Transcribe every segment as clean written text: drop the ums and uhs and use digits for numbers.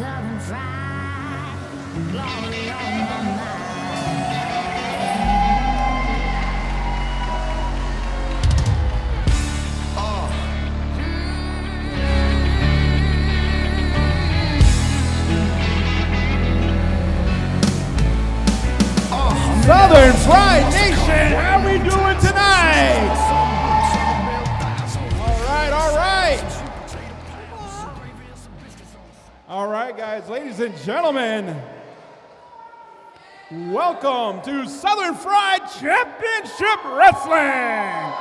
Southern fried, glory on my mind. Southern Fried Nation, how we doing tonight? All right. All right, guys, ladies and gentlemen, welcome to Southern Fried Championship Wrestling.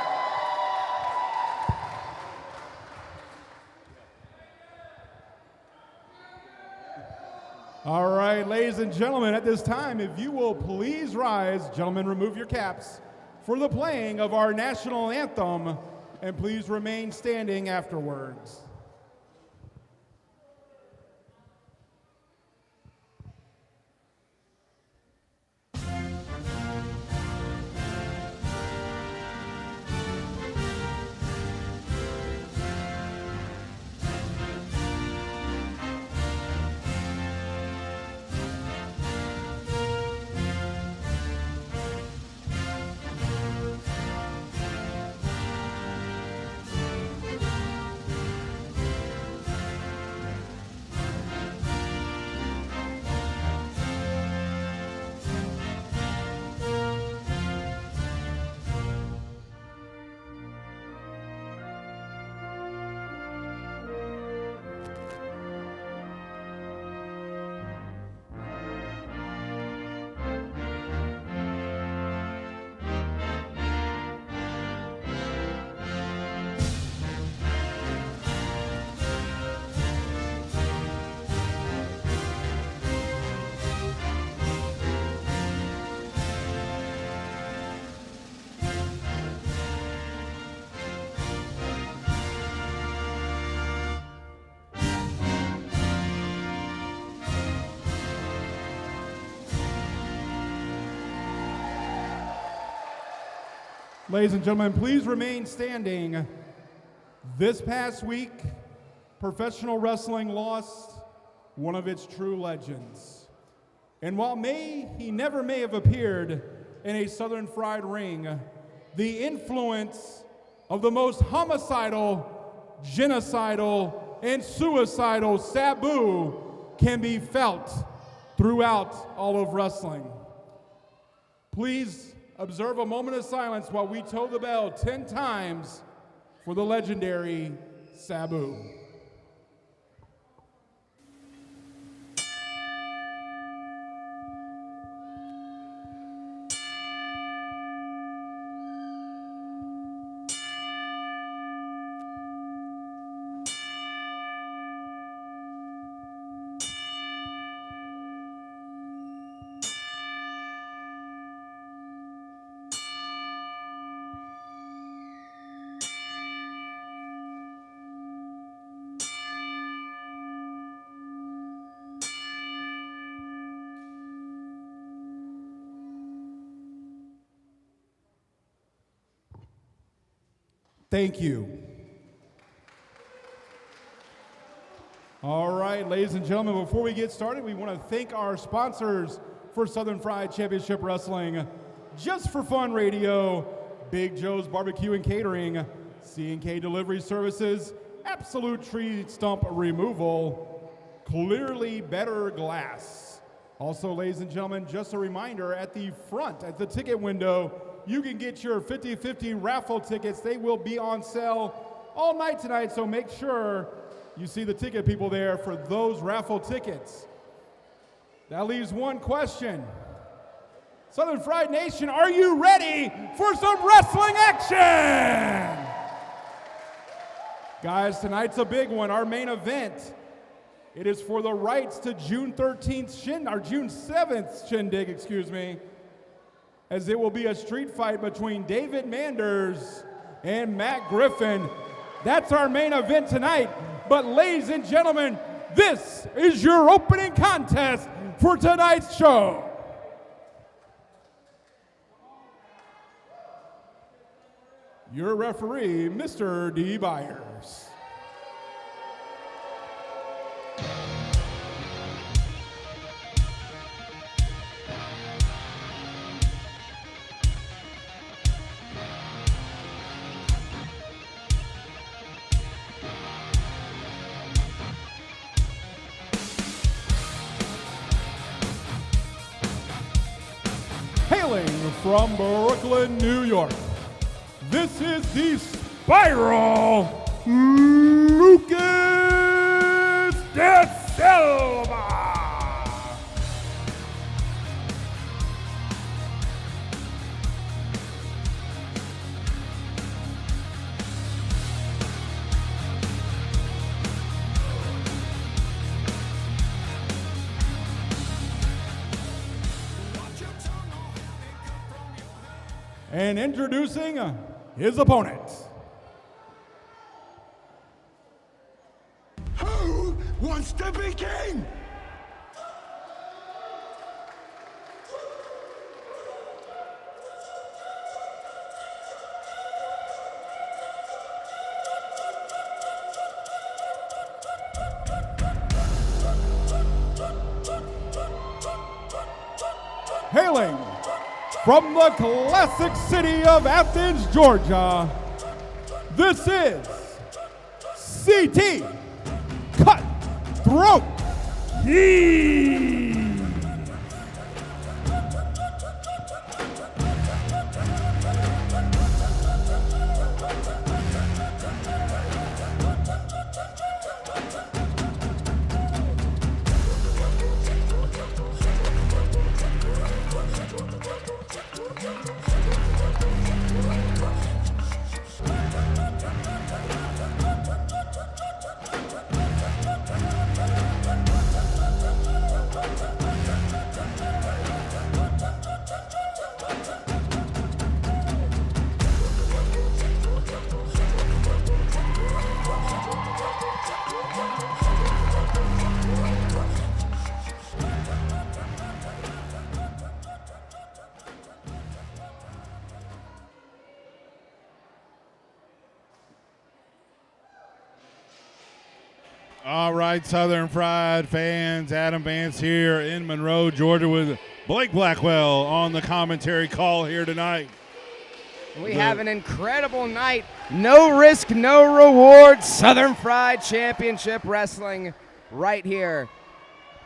All right, ladies and gentlemen, at this time, if you will please rise, gentlemen, remove your caps for the playing of our national anthem, and please remain standing afterwards. Ladies and gentlemen, please remain standing. This past week, professional wrestling lost one of its true legends. And while he never may have appeared in a Southern Fried ring, the influence of the most homicidal, genocidal, and suicidal Sabu can be felt throughout all of wrestling. Please observe a moment of silence while we toe the bell 10 times for the legendary Sabu. Thank you. All right, ladies and gentlemen, before we get started, we want to thank our sponsors for Southern Fried Championship Wrestling, Just for Fun Radio, Big Joe's Barbecue and Catering, C&K Delivery Services, Absolute Tree Stump Removal, Clearly Better Glass. Also, ladies and gentlemen, just a reminder, at the front, at the ticket window, you can get your 50-50 raffle tickets. They will be on sale all night tonight, so make sure you see the ticket people there for those raffle tickets. That leaves one question. Southern Fried Nation, are you ready for some wrestling action? Guys, tonight's a big one, our main event. It is for the rights to June 13th June 7th Shindig, as it will be a street fight between David Manders and Matt Griffin. That's our main event tonight. But ladies and gentlemen, this is your opening contest for tonight's show. Your referee, Mr. D. Byers. hailing from Brooklyn, New York, this is the Spiral Lucas DeSILVA. And introducing his opponent. Who wants to be king? Hailing from the classic city of Athens, Georgia, this is CT Cutthroat Keys. All right, Southern Fried fans, Adam Vance here in Monroe, Georgia, with Blake Blackwell on the commentary call here tonight. We have an incredible night. No risk, no reward. Southern Fried Championship Wrestling right here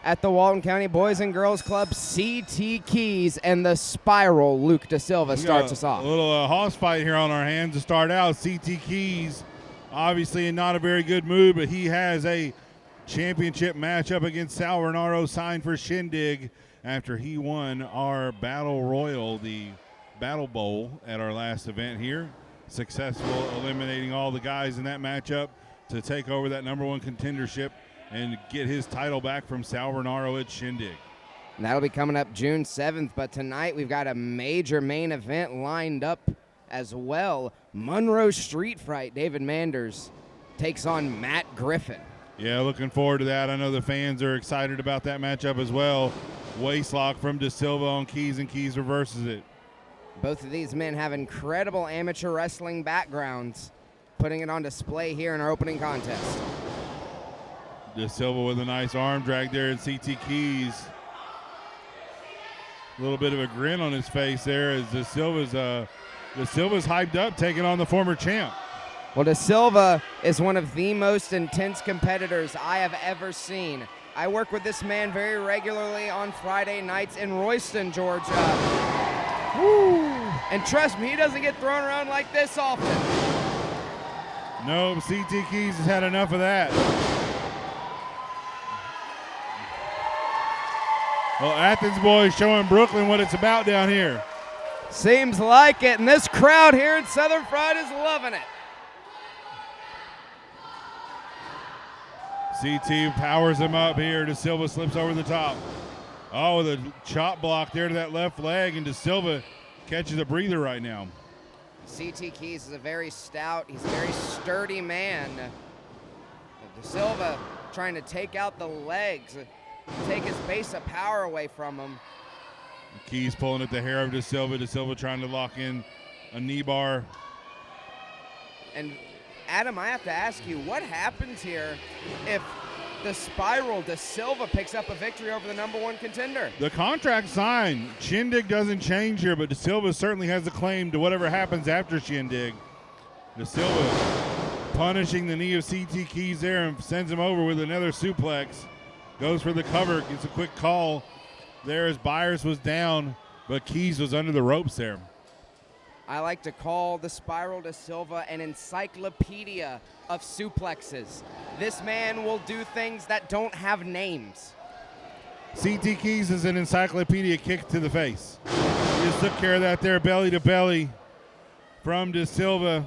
at the Walton County Boys and Girls Club. CT Keys and the Spiral Luke DeSilva starts us off. A little hoss fight here on our hands to start out. CT Keys, obviously not a very good mood, but he has a championship matchup against Sal Renaro signed for Shindig after he won our Battle Royal, the Battle Bowl, at our last event here. Successful, eliminating all the guys in that matchup to take over that #1 contendership and get his title back from Sal Renaro at Shindig. And that'll be coming up June 7th, but tonight we've got a major main event lined up as well. Monroe Street Fight. David Manders takes on Matt Griffin. Yeah, looking forward to that. I know the fans are excited about that matchup as well. Waistlock from DeSilva on Keys, and Keys reverses it. Both of these men have incredible amateur wrestling backgrounds, putting it on display here in our opening contest. DeSilva with a nice arm drag there, and CT Keys. A little bit of a grin on his face there as DeSilva's hyped up, taking on the former champ. Well, DeSilva is one of the most intense competitors I have ever seen. I work with this man very regularly on Friday nights in Royston, Georgia. Woo! And trust me, he doesn't get thrown around like this often. No, CT Keys has had enough of that. Well, Athens boys showing Brooklyn what it's about down here. Seems like it, and this crowd here at Southern Fried is loving it. CT powers him up here. DeSilva slips over the top. Oh, with a chop block there to that left leg, and DeSilva catches a breather right now. CT Keys is a very stout, he's a very sturdy man. DeSilva trying to take out the legs, take his base of power away from him. Keys pulling at the hair of DeSilva. DeSilva trying to lock in a knee bar. And Adam, I have to ask you, what happens here if the Spiral DeSilva picks up a victory over the #1 contender? The contract signed. Shindig doesn't change here, but DeSilva certainly has a claim to whatever happens after Shindig. DeSilva punishing the knee of CT Keys there and sends him over with another suplex. Goes for the cover, gets a quick call there as Byers was down. but Keys was under the ropes there. I like to call the Spiral DeSILVA an encyclopedia of suplexes. This man will do things that don't have names. CT Keys is an encyclopedia kick to the face. He just took care of that there, belly to belly from DeSILVA.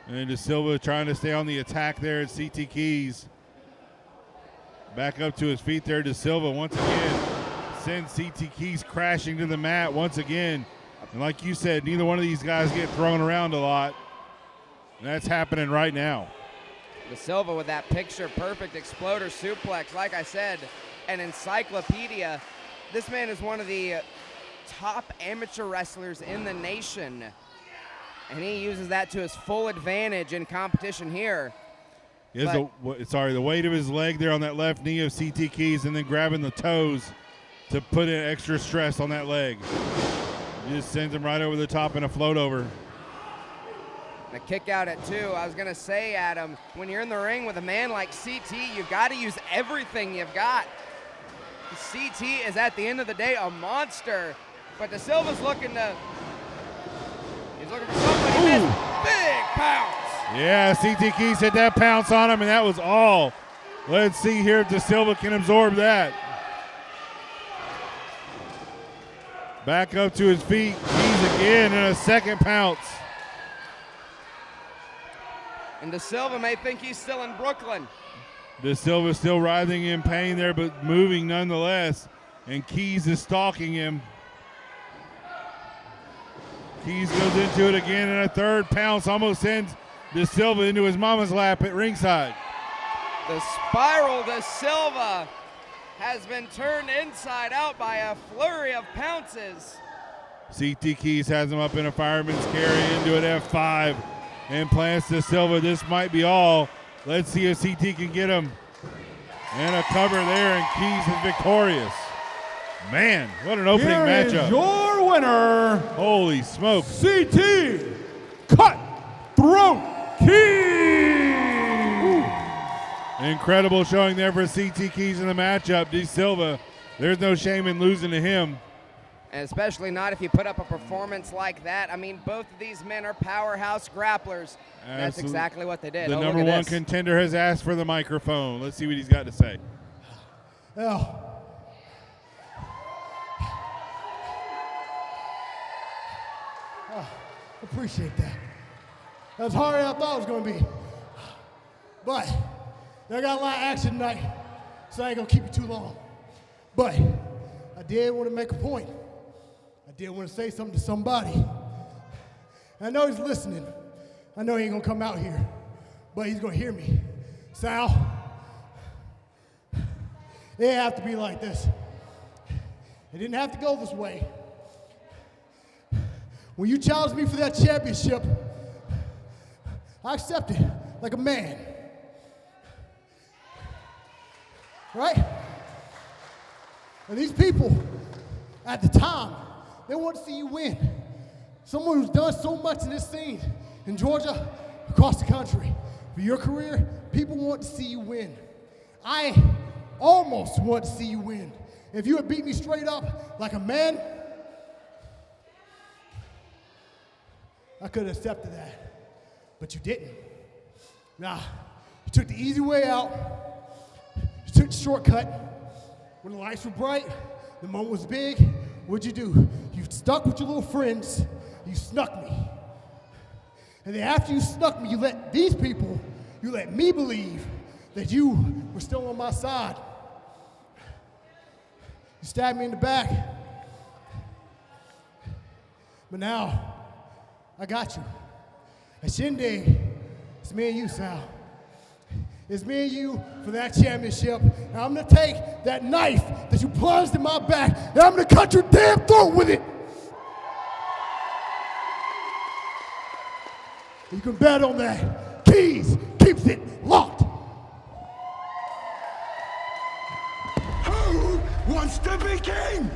And DeSILVA trying to stay on the attack there at CT Keys. Back up to his feet there, DeSILVA once again sends CT Keys crashing to the mat once again. And like you said, neither one of these guys get thrown around a lot. And that's happening right now. DeSILVA with that picture-perfect exploder suplex. Like I said, an encyclopedia. This man is one of the top amateur wrestlers in the nation. And he uses that to his full advantage in competition here. The weight of his leg there on that left knee of CT Keys and then grabbing the toes to put in extra stress on that leg. Just sends him right over the top in a float over. A kick out at 2. I was going to say, Adam, when you're in the ring with a man like CT, you've got to use everything you've got. CT is, at the end of the day, a monster. But DeSilva's looking for somebody to miss. Big pounce. Yeah, CT Keys hit that pounce on him, and that was all. Let's see here if DeSilva can absorb that. Back up to his feet. Keys again in a second pounce. And DeSilva may think he's still in Brooklyn. DeSilva still writhing in pain there, but moving nonetheless. And Keys is stalking him. Keys goes into it again, and a third pounce almost sends DeSilva into his mama's lap at ringside. The Spiral DeSilva has been turned inside out by a flurry of pounces. CT Keys has him up in a fireman's carry into an F5 and plants DeSilva. This might be all. Let's see if CT can get him. And a cover there, and Keys is victorious. Man, what an opening matchup. Is your winner, holy smoke, CT Cutthroat Keys. Incredible showing there for CT Keys in the matchup. DeSilva, there's no shame in losing to him. And especially not if you put up a performance like that. I mean, both of these men are powerhouse grapplers. That's exactly what they did. The number one contender has asked for the microphone. Let's see what he's got to say. Well, appreciate that. That was harder than I thought it was going to be. But I got a lot of action tonight, so I ain't going to keep you too long. But I did want to make a point. I did want to say something to somebody. I know he's listening. I know he ain't going to come out here, but he's going to hear me. Sal, it didn't have to be like this. It didn't have to go this way. When you challenged me for that championship, I accepted like a man. Right? And these people, at the time, they want to see you win. Someone who's done so much in this scene, in Georgia, across the country. For your career, people want to see you win. I almost want to see you win. If you had beat me straight up like a man, I could have accepted that, but you didn't. Nah, you took the easy way out. You took the shortcut. When the lights were bright, the moment was big, what'd you do? You stuck with your little friends, you snuck me. And then after you snuck me, you let these people, you let me believe that you were still on my side. You stabbed me in the back. But now, I got you. At Shindig, it's me and you, Sal. It's me and you for that championship. And I'm gonna take that knife that you plunged in my back, and I'm gonna cut your damn throat with it. You can bet on that. Keys keeps it locked. Who wants to be king?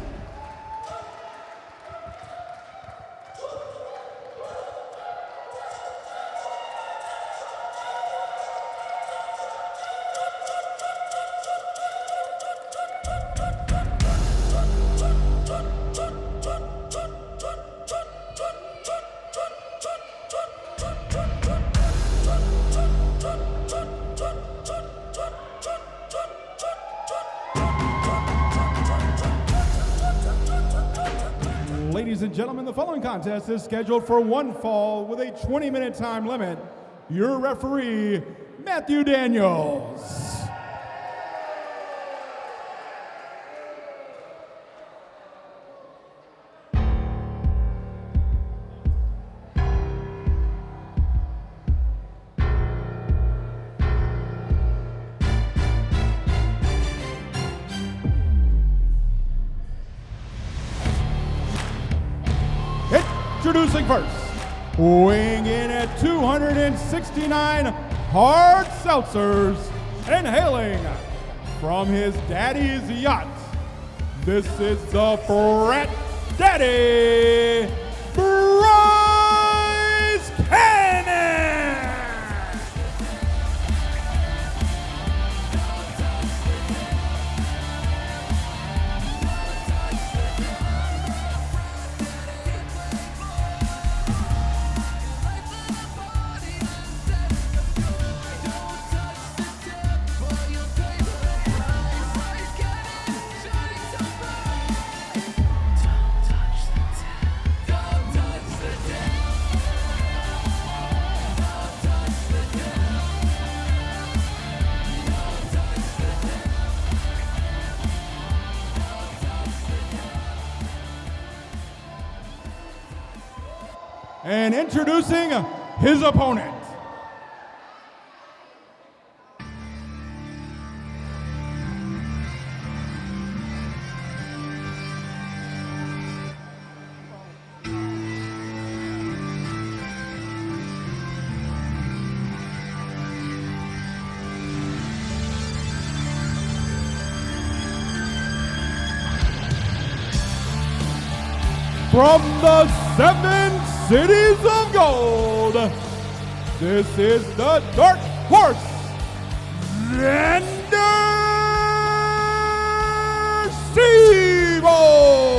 Ladies and gentlemen, the following contest is scheduled for one fall with a 20-minute time limit. Your referee, Matthew Daniels. Introducing first, weighing in at 269 hard seltzers and hailing from his daddy's yacht, this is the Frat Daddy, BRYCE Cannon! And introducing his opponent. From the 7 Cities of Gold, this is the Dark Horse, XANDER SEABOLT.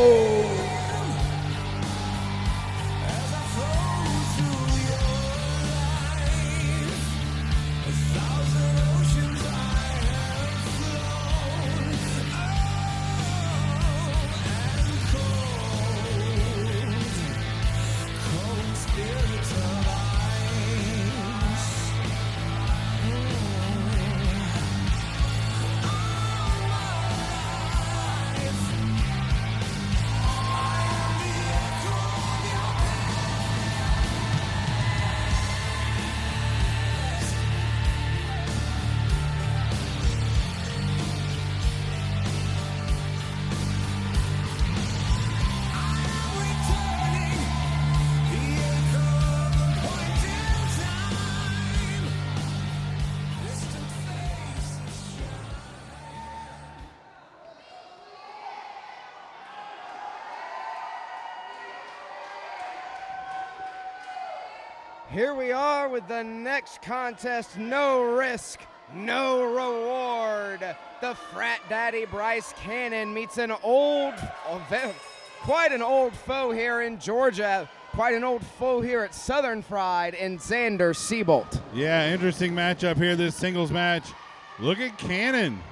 Here we are with the next contest, no risk, no reward. The Frat Daddy BRYCE Cannon meets an quite an old foe here in Georgia, quite an old foe here at Southern Fried in XANDER SEABOLT. Yeah, interesting matchup here, this singles match. Look at Cannon.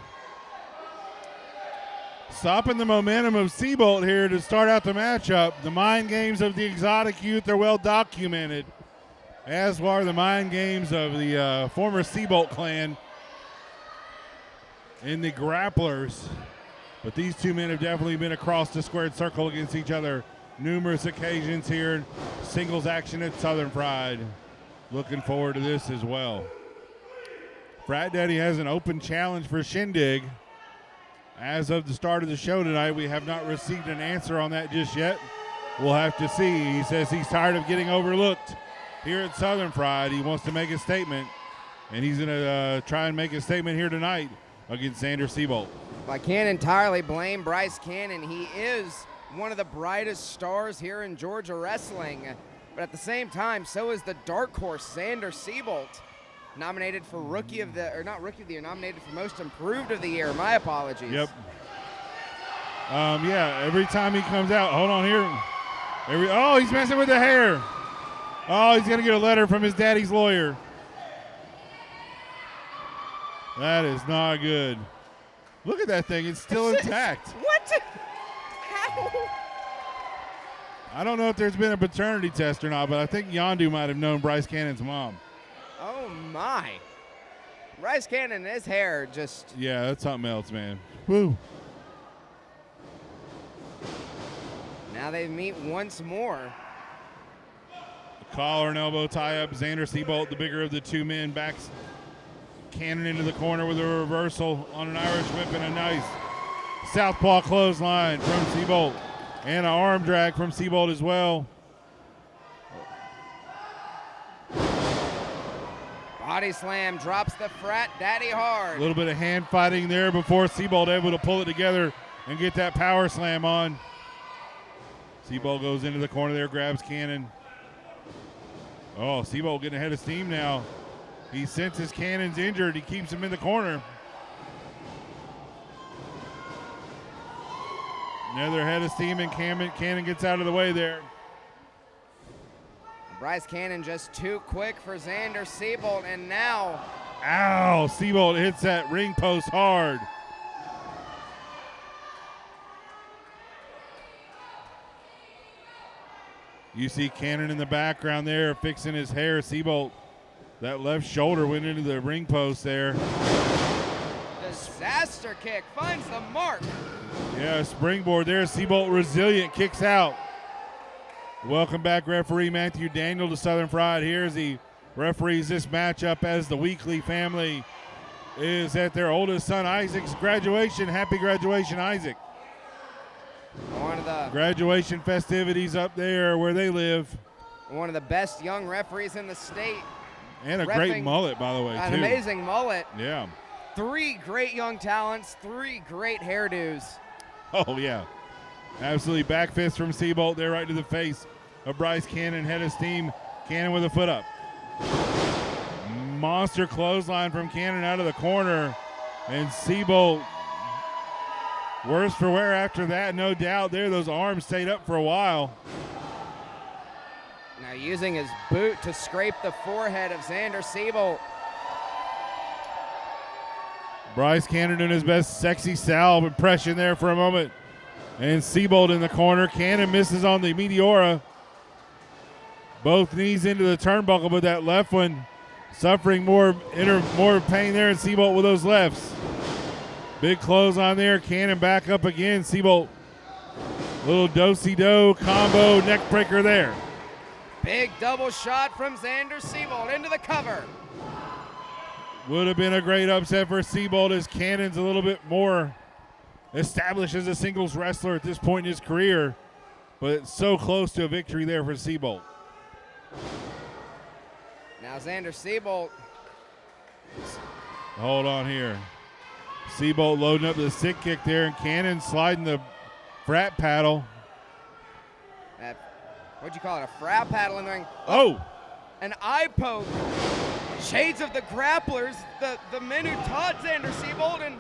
Stopping the momentum of SEABOLT here to start out the matchup. The mind games of the exotic youth are well documented, as are the mind games of the former SEABOLT clan in the grapplers. But these two men have definitely been across the squared circle against each other numerous occasions here in singles action at Southern Fried. Looking forward to this as well. Frat Daddy has an open challenge for Shindig. As of the start of the show tonight, we have not received an answer on that just yet. We'll have to see. He says he's tired of getting overlooked here at Southern Fried. He wants to make a statement, and he's going to try and make a statement here tonight against XANDER SEABOLT. I can't entirely blame BRYCE Cannon. He is one of the brightest stars here in Georgia wrestling, but at the same time, so is the dark horse, XANDER SEABOLT, nominated for Rookie of the, or not Rookie of the Year, nominated for Most Improved of the Year. My apologies. Yep. Yeah, every time he comes out, hold on here. Oh, he's messing with the hair. Oh, he's going to get a letter from his daddy's lawyer. That is not good. Look at that thing. It's still intact. What? How? I don't know if there's been a paternity test or not, but I think Yondu might have known Bryce Cannon's mom. Oh, my. Bryce Cannon, his hair just... Yeah, that's something else, man. Woo. Now they meet once more. Collar and elbow tie-up. Xander SEABOLT, the bigger of the two men, backs Cannon into the corner with a reversal on an Irish whip and a nice southpaw clothesline from SEABOLT. And an arm drag from SEABOLT as well. Body slam, drops the frat daddy hard. A little bit of hand fighting there before SEABOLT able to pull it together and get that power slam on. SEABOLT goes into the corner there, grabs Cannon. Oh, SEABOLT getting ahead of steam now. He senses Cannon's injured. He keeps him in the corner. Another head of steam, and Cannon gets out of the way there. Bryce Cannon just too quick for Xander SEABOLT, and now... Ow, SEABOLT hits that ring post hard. You see Cannon in the background there fixing his hair. SEABOLT, that left shoulder went into the ring post there. Disaster kick finds the mark. Yeah, springboard there. SEABOLT resilient, kicks out. Welcome back, referee Matthew Daniel to Southern Fried here as he referees this matchup as the Weekly family is at their oldest son Isaac's graduation. Happy graduation, Isaac. One of the graduation festivities up there where they live. One of the best young referees in the state. And a great mullet, by the way, an too. Amazing mullet. Yeah. 3 great young talents, 3 great hairdos. Oh, yeah. Absolutely. Back fist from SEABOLT there right to the face of Bryce Cannon. Head of steam. Cannon with a foot up. Monster clothesline from Cannon out of the corner. And SEABOLT, worse for wear after that, no doubt there. Those arms stayed up for a while. Now using his boot to scrape the forehead of Xander SEABOLT. Bryce Cannon doing his best sexy salve impression there for a moment. And SEABOLT in the corner. Cannon misses on the Meteora. Both knees into the turnbuckle, but that left one suffering more pain there, and SEABOLT with those lefts. Big close on there. Cannon back up again. SEABOLT, little do-si-do combo neck breaker there. Big double shot from Xander SEABOLT into the cover. Would have been a great upset for SEABOLT as Cannon's a little bit more established as a singles wrestler at this point in his career, but so close to a victory there for SEABOLT. Now Xander SEABOLT. Hold on here. SEABOLT loading up the sick kick there, and Cannon sliding the frat paddle. What'd you call it? A frat paddle in the ring. Oh! An eye poke. Shades of the grapplers, the men who taught Xander SEABOLT, and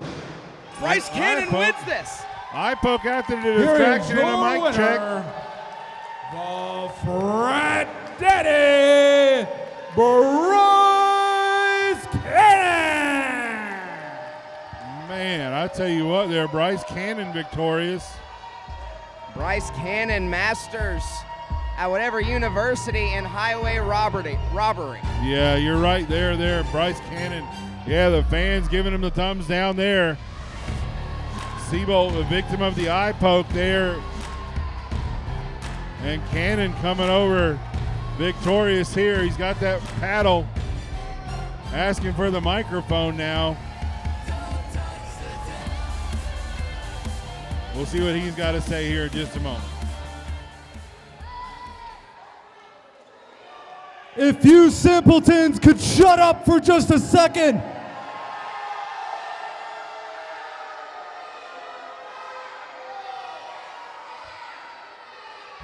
Bryce Cannon wins this. Eye poke after the distraction and a mic check. The Frat Daddy, Bryce Cannon. Man, I tell you what there, Bryce Cannon victorious. Bryce Cannon masters at whatever university in highway robbery. Yeah, you're right there, Bryce Cannon. Yeah, the fans giving him the thumbs down there. SEABOLT, a victim of the eye poke there. And Cannon coming over victorious here. He's got that paddle. Asking for the microphone now. We'll see what he's got to say here in just a moment. If you simpletons could shut up for just a second.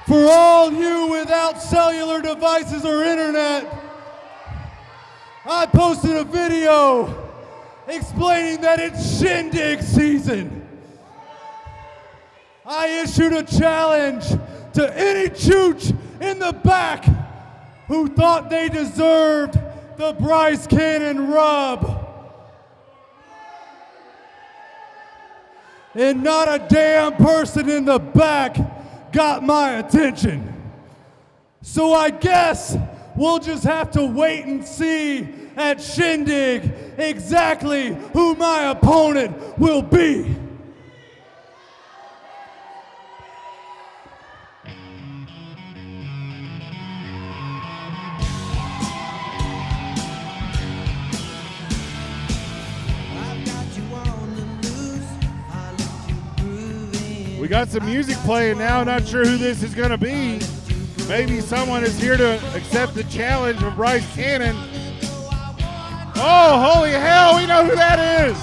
For all you without cellular devices or internet, I posted a video explaining that it's Shindig season. I issued a challenge to any chooch in the back who thought they deserved the Bryce Cannon rub. And not a damn person in the back got my attention. So I guess we'll just have to wait and see at Shindig exactly who my opponent will be. We got some music playing now. Not sure who this is going to be. Maybe someone is here to accept the challenge from Bryce Cannon. Oh, holy hell, we know who that is.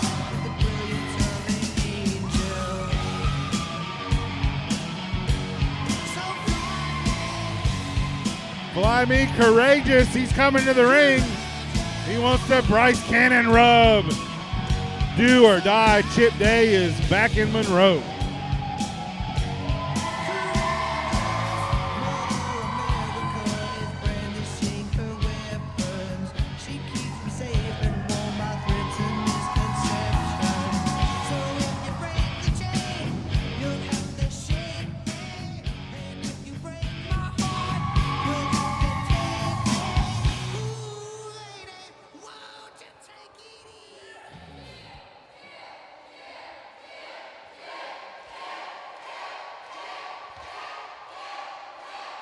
Fly Me Courageous, he's coming to the ring. He wants the Bryce Cannon rub. Do or die, Chip Day is back in Monroe.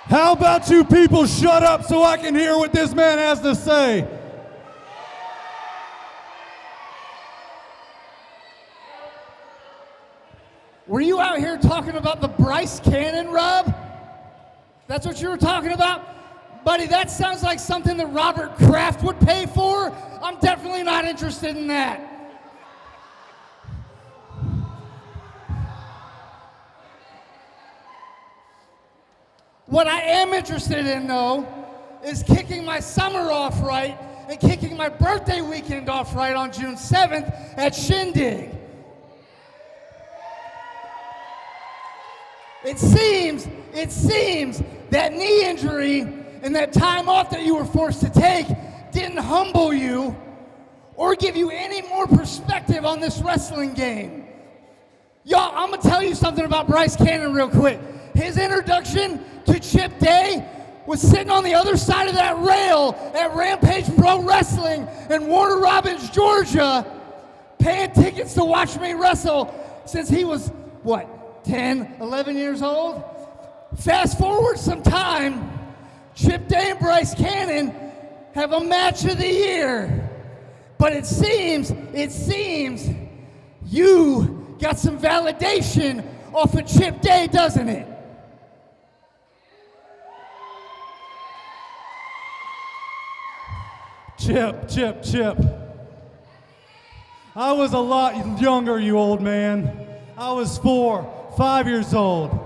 How about you people shut up so I can hear what this man has to say? Were you out here talking about the Bryce Cannon rub? That's what you were talking about? Buddy, that sounds like something that Robert Kraft would pay for. I'm definitely not interested in that. What I am interested in, though, is kicking my summer off right and kicking my birthday weekend off right on June 7th at Shindig. It seems that knee injury and that time off that you were forced to take didn't humble you or give you any more perspective on this wrestling game. Y'all, I'm gonna tell you something about Bryce Cannon real quick. His introduction to Chip Day was sitting on the other side of that rail at Rampage Pro Wrestling in Warner Robins, Georgia, paying tickets to watch me wrestle since he was, 10, 11 years old? Fast forward some time, Chip Day and Bryce Cannon have a match of the year. But it seems you got some validation off of Chip Day, doesn't it? Chip. I was a lot younger, you old man. I was 4, 5 years old.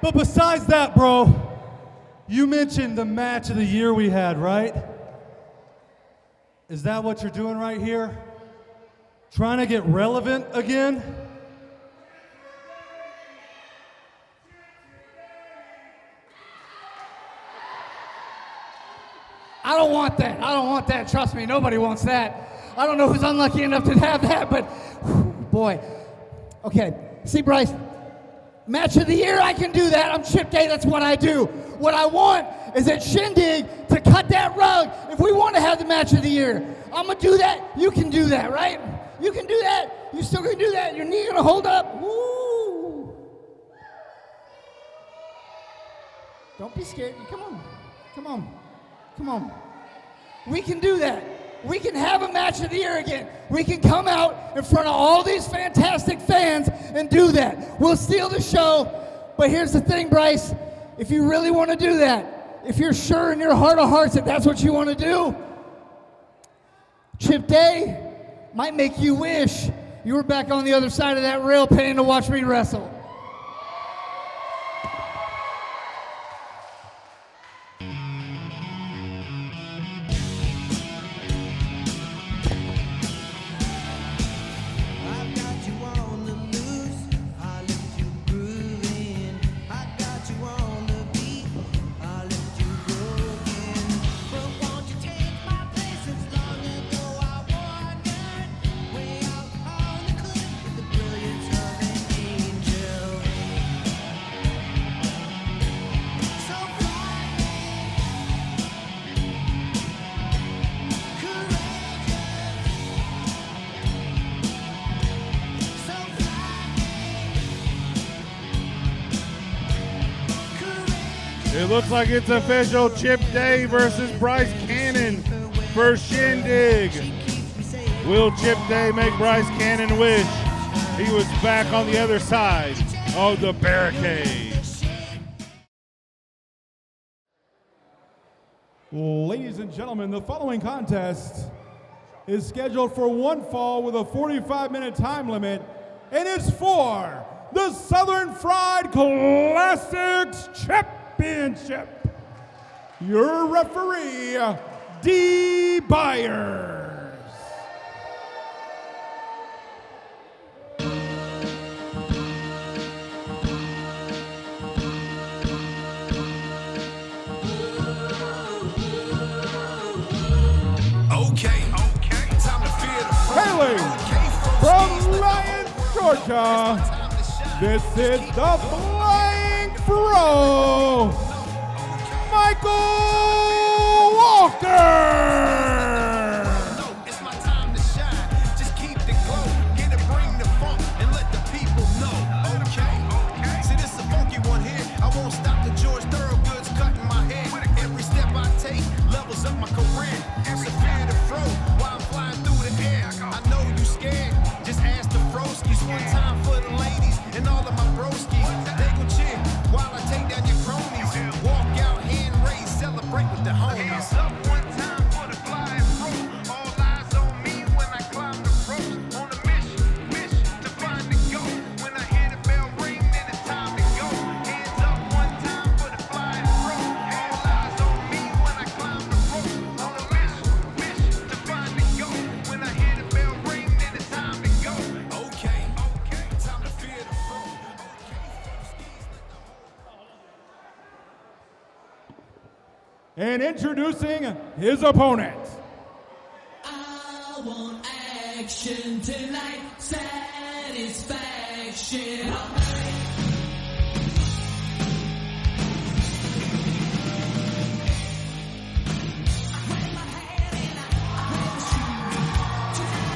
But besides that, bro, you mentioned the match of the year we had, right? Is that what you're doing right here? Trying to get relevant again? I don't want that. Trust me, nobody wants that. I don't know who's unlucky enough to have that, but boy. Okay, see, Bryce, match of the year, I can do that. I'm Chip Day, that's what I do. What I want is at Shindig to cut that rug if we want to have the match of the year. I'm going to do that. You can do that, right? You can do that. You still going to do that. Your knee going to hold up. Woo! Don't be scared. Come on. We can do that. We can have a match of the year again. We can come out in front of all these fantastic fans and do that. We'll steal the show, but here's the thing, Bryce. If you really want to do that, if you're sure in your heart of hearts that that's what you want to do, Chip Day might make you wish you were back on the other side of that rail paying to watch me wrestle. It looks like it's official. Chip Day versus Bryce Cannon for Shindig. Will Chip Day make Bryce Cannon wish he was back on the other side of the barricade? Ladies and gentlemen, the following contest is scheduled for one fall with a 45-minute time limit, and it's for the Southern Fried Classics Championship. Your referee, D. Byers. Hailing from Lyons, Georgia, this is the Flying Pro, Michael Walker. It's my time to shine. Just keep the glow. Here to bring the funk and let the people know. Okay. See, this is a funky one here. I won't stop the George Thorogood's cutting my hair. Every step I take levels up my career. It's a fear to fro while I'm flying through the air. I know you scared. Just ask the Froskies. One time for the ladies and all of my broskies. They gon' cheer while I take down your cronies. Walk out, hand raised, celebrate with the homies. Hands up one time for the flying pro. All eyes on me when I climb the ropes. On a mission to find the goal. When I hear the bell ring, then it's time to go. Hands up one time for the flying pro. All eyes on me when I climb the ropes. On a mission to find the goal. When I hear the bell ring, then it's time to go. Okay, time to fear the foe. And introducing his opponent. I want action tonight, satisfaction all night.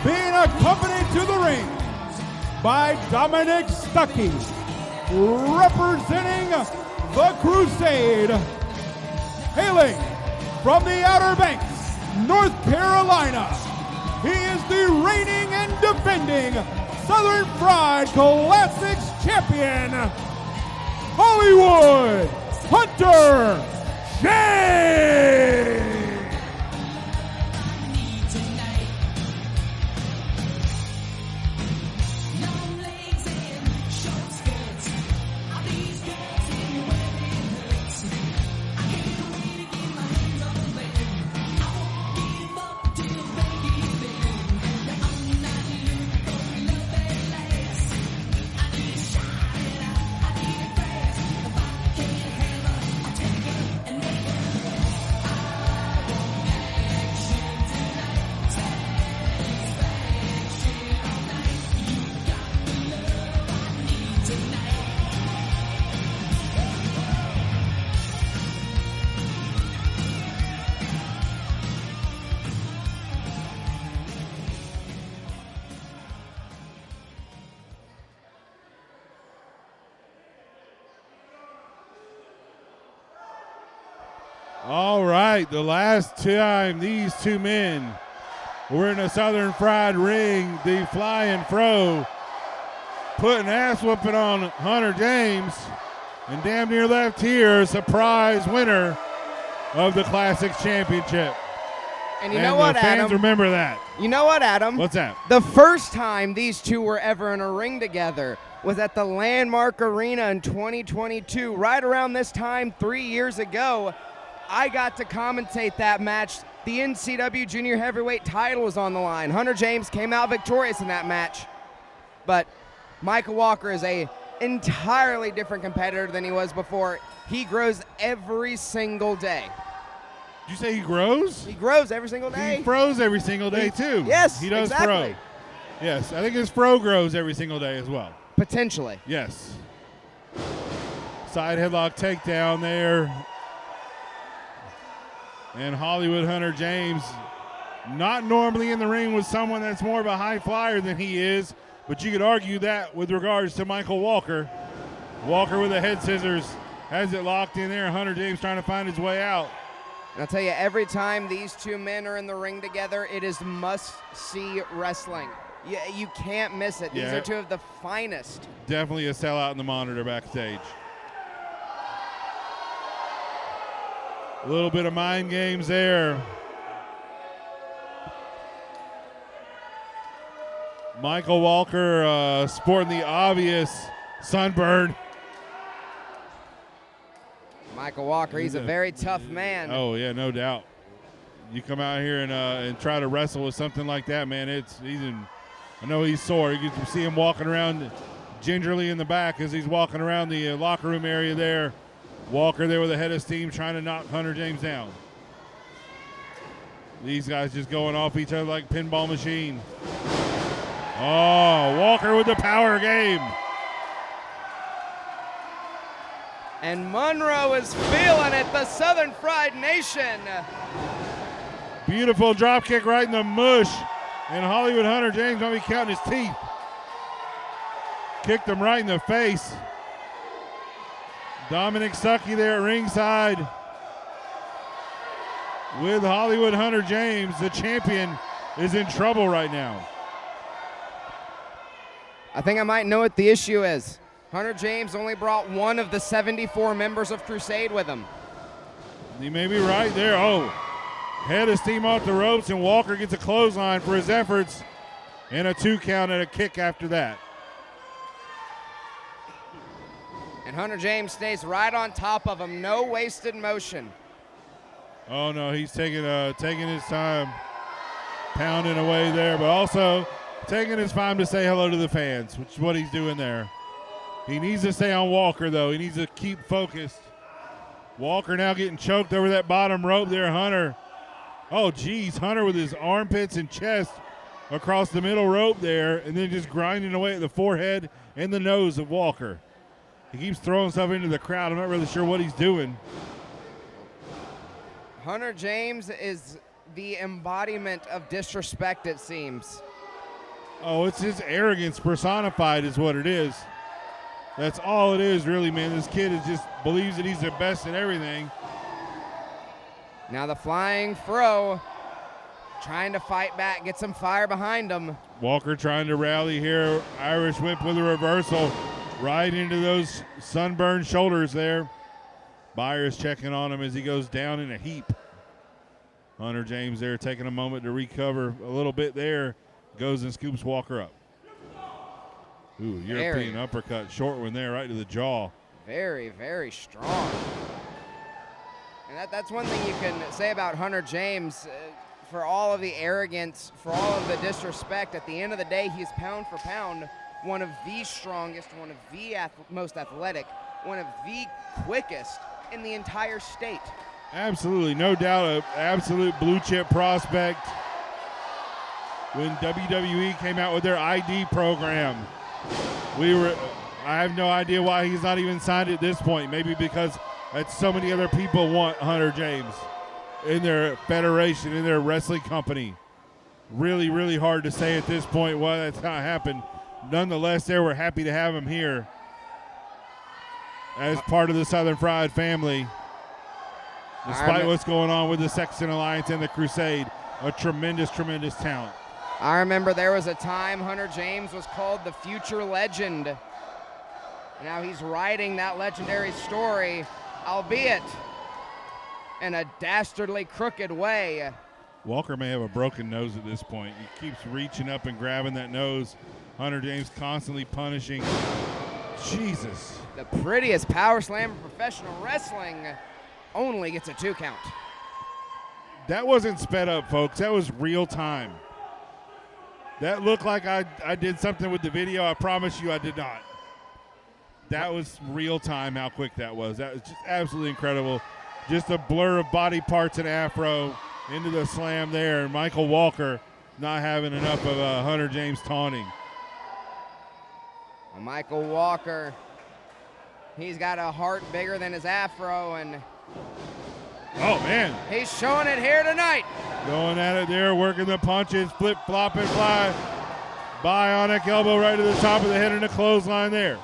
Being accompanied to the ring by Dominic Stuckey, representing the Crusade, hailing from the Outer Banks, North Carolina. He is the reigning and defending Southern Fried Classics champion, Hollywood Hunter James. All right, the last time these two men were in a Southern Fried ring, the Flying Fro put an ass whooping on Hunter James and damn near left here a surprise winner of the Classics Championship. And you know what, the fans Adam? remember that. You know what, Adam? What's that? The first time these two were ever in a ring together was at the Landmark Arena in 2022. Right around this time, 3 years ago, I got to commentate that match. The NCW Junior Heavyweight title was on the line. Hunter James came out victorious in that match. But Michael Walker is a entirely different competitor than he was before. He grows every single day. Did you say he grows? He grows every single day. He froze every single day, too. Yes, he does exactly. fro. Yes, I think his fro grows every single day as well. Potentially. Yes. Side headlock takedown there. And Hollywood Hunter James, not normally in the ring with someone that's more of a high flyer than he is, but you could argue that with regards to Michael Walker. Walker with the head scissors has it locked in there. Hunter James trying to find his way out. And I'll tell you, every time these two men are in the ring together, it is must-see wrestling. You can't miss it. These Yeah. are two of the finest. Definitely a sellout in the monitor backstage. A little bit of mind games there. Michael Walker sporting the obvious sunburn. Michael Walker, he's a very tough man. Oh yeah, no doubt. You come out here and try to wrestle with something like that, man. I know he's sore. You can see him walking around gingerly in the back as he's walking around the locker room area there. Walker there with a head of steam trying to knock Hunter James down. These guys just going off each other like pinball machine. Oh, Walker with the power game. And Monroe is feeling it, the Southern Fried Nation. Beautiful drop kick right in the mush. And Hollywood Hunter James might be counting his teeth. Kicked him right in the face. Dominic Stuckey there at ringside with Hollywood Hunter James. The champion is in trouble right now. I think I might know what the issue is. Hunter James only brought one of the 74 members of Crusade with him. He may be right there. Oh, head of steam off the ropes, and Walker gets a clothesline for his efforts, and a 2 count and a kick after that. And Hunter James stays right on top of him. No wasted motion. Oh no, he's taking his time, pounding away there, but also taking his time to say hello to the fans, which is what he's doing there. He needs to stay on Walker, though. He needs to keep focused. Walker now getting choked over that bottom rope there, Hunter. Oh, geez, Hunter with his armpits and chest across the middle rope there, and then just grinding away at the forehead and the nose of Walker. He keeps throwing stuff into the crowd. I'm not really sure what he's doing. Hunter James is the embodiment of disrespect, it seems. Oh, it's his arrogance personified is what it is. That's all it is, really, man. This kid just believes that he's the best at everything. Now the flying throw, trying to fight back, get some fire behind him. Walker trying to rally here. Irish whip with a reversal right into those sunburned shoulders there. Byers checking on him as he goes down in a heap. Hunter James there taking a moment to recover a little bit there. Goes and scoops Walker up. Ooh, European uppercut, short one there, right to the jaw. Very, very strong. And that's one thing you can say about Hunter James. For all of the arrogance, for all of the disrespect, at the end of the day, he's pound for pound one of the strongest, one of the most athletic, one of the quickest in the entire state. Absolutely, no doubt, an absolute blue chip prospect. When WWE came out with their ID program, I have no idea why he's not even signed at this point. Maybe because so many other people want Hunter James in their federation, in their wrestling company. Really, really hard to say at this point why that's not happened. Nonetheless, we're happy to have him here as part of the Southern Fried family. Despite what's going on with the Sexton Alliance and the Crusade, a tremendous, tremendous talent. I remember there was a time Hunter James was called the future legend. Now he's writing that legendary story, albeit in a dastardly crooked way. Walker may have a broken nose at this point. He keeps reaching up and grabbing that nose. Hunter James constantly punishing. Jesus. The prettiest power slam in professional wrestling only gets a 2 count. That wasn't sped up, folks. That was real time. That looked like I did something with the video. I promise you I did not. That was real time how quick that was. That was just absolutely incredible. Just a blur of body parts and afro into the slam there. And Michael Walker not having enough of Hunter James taunting. Well, Michael Walker, he's got a heart bigger than his afro, and oh, man. he's showing it here tonight. Going at it there, working the punches, flip, flop, and fly. Bionic elbow right to the top of the head and a clothesline there.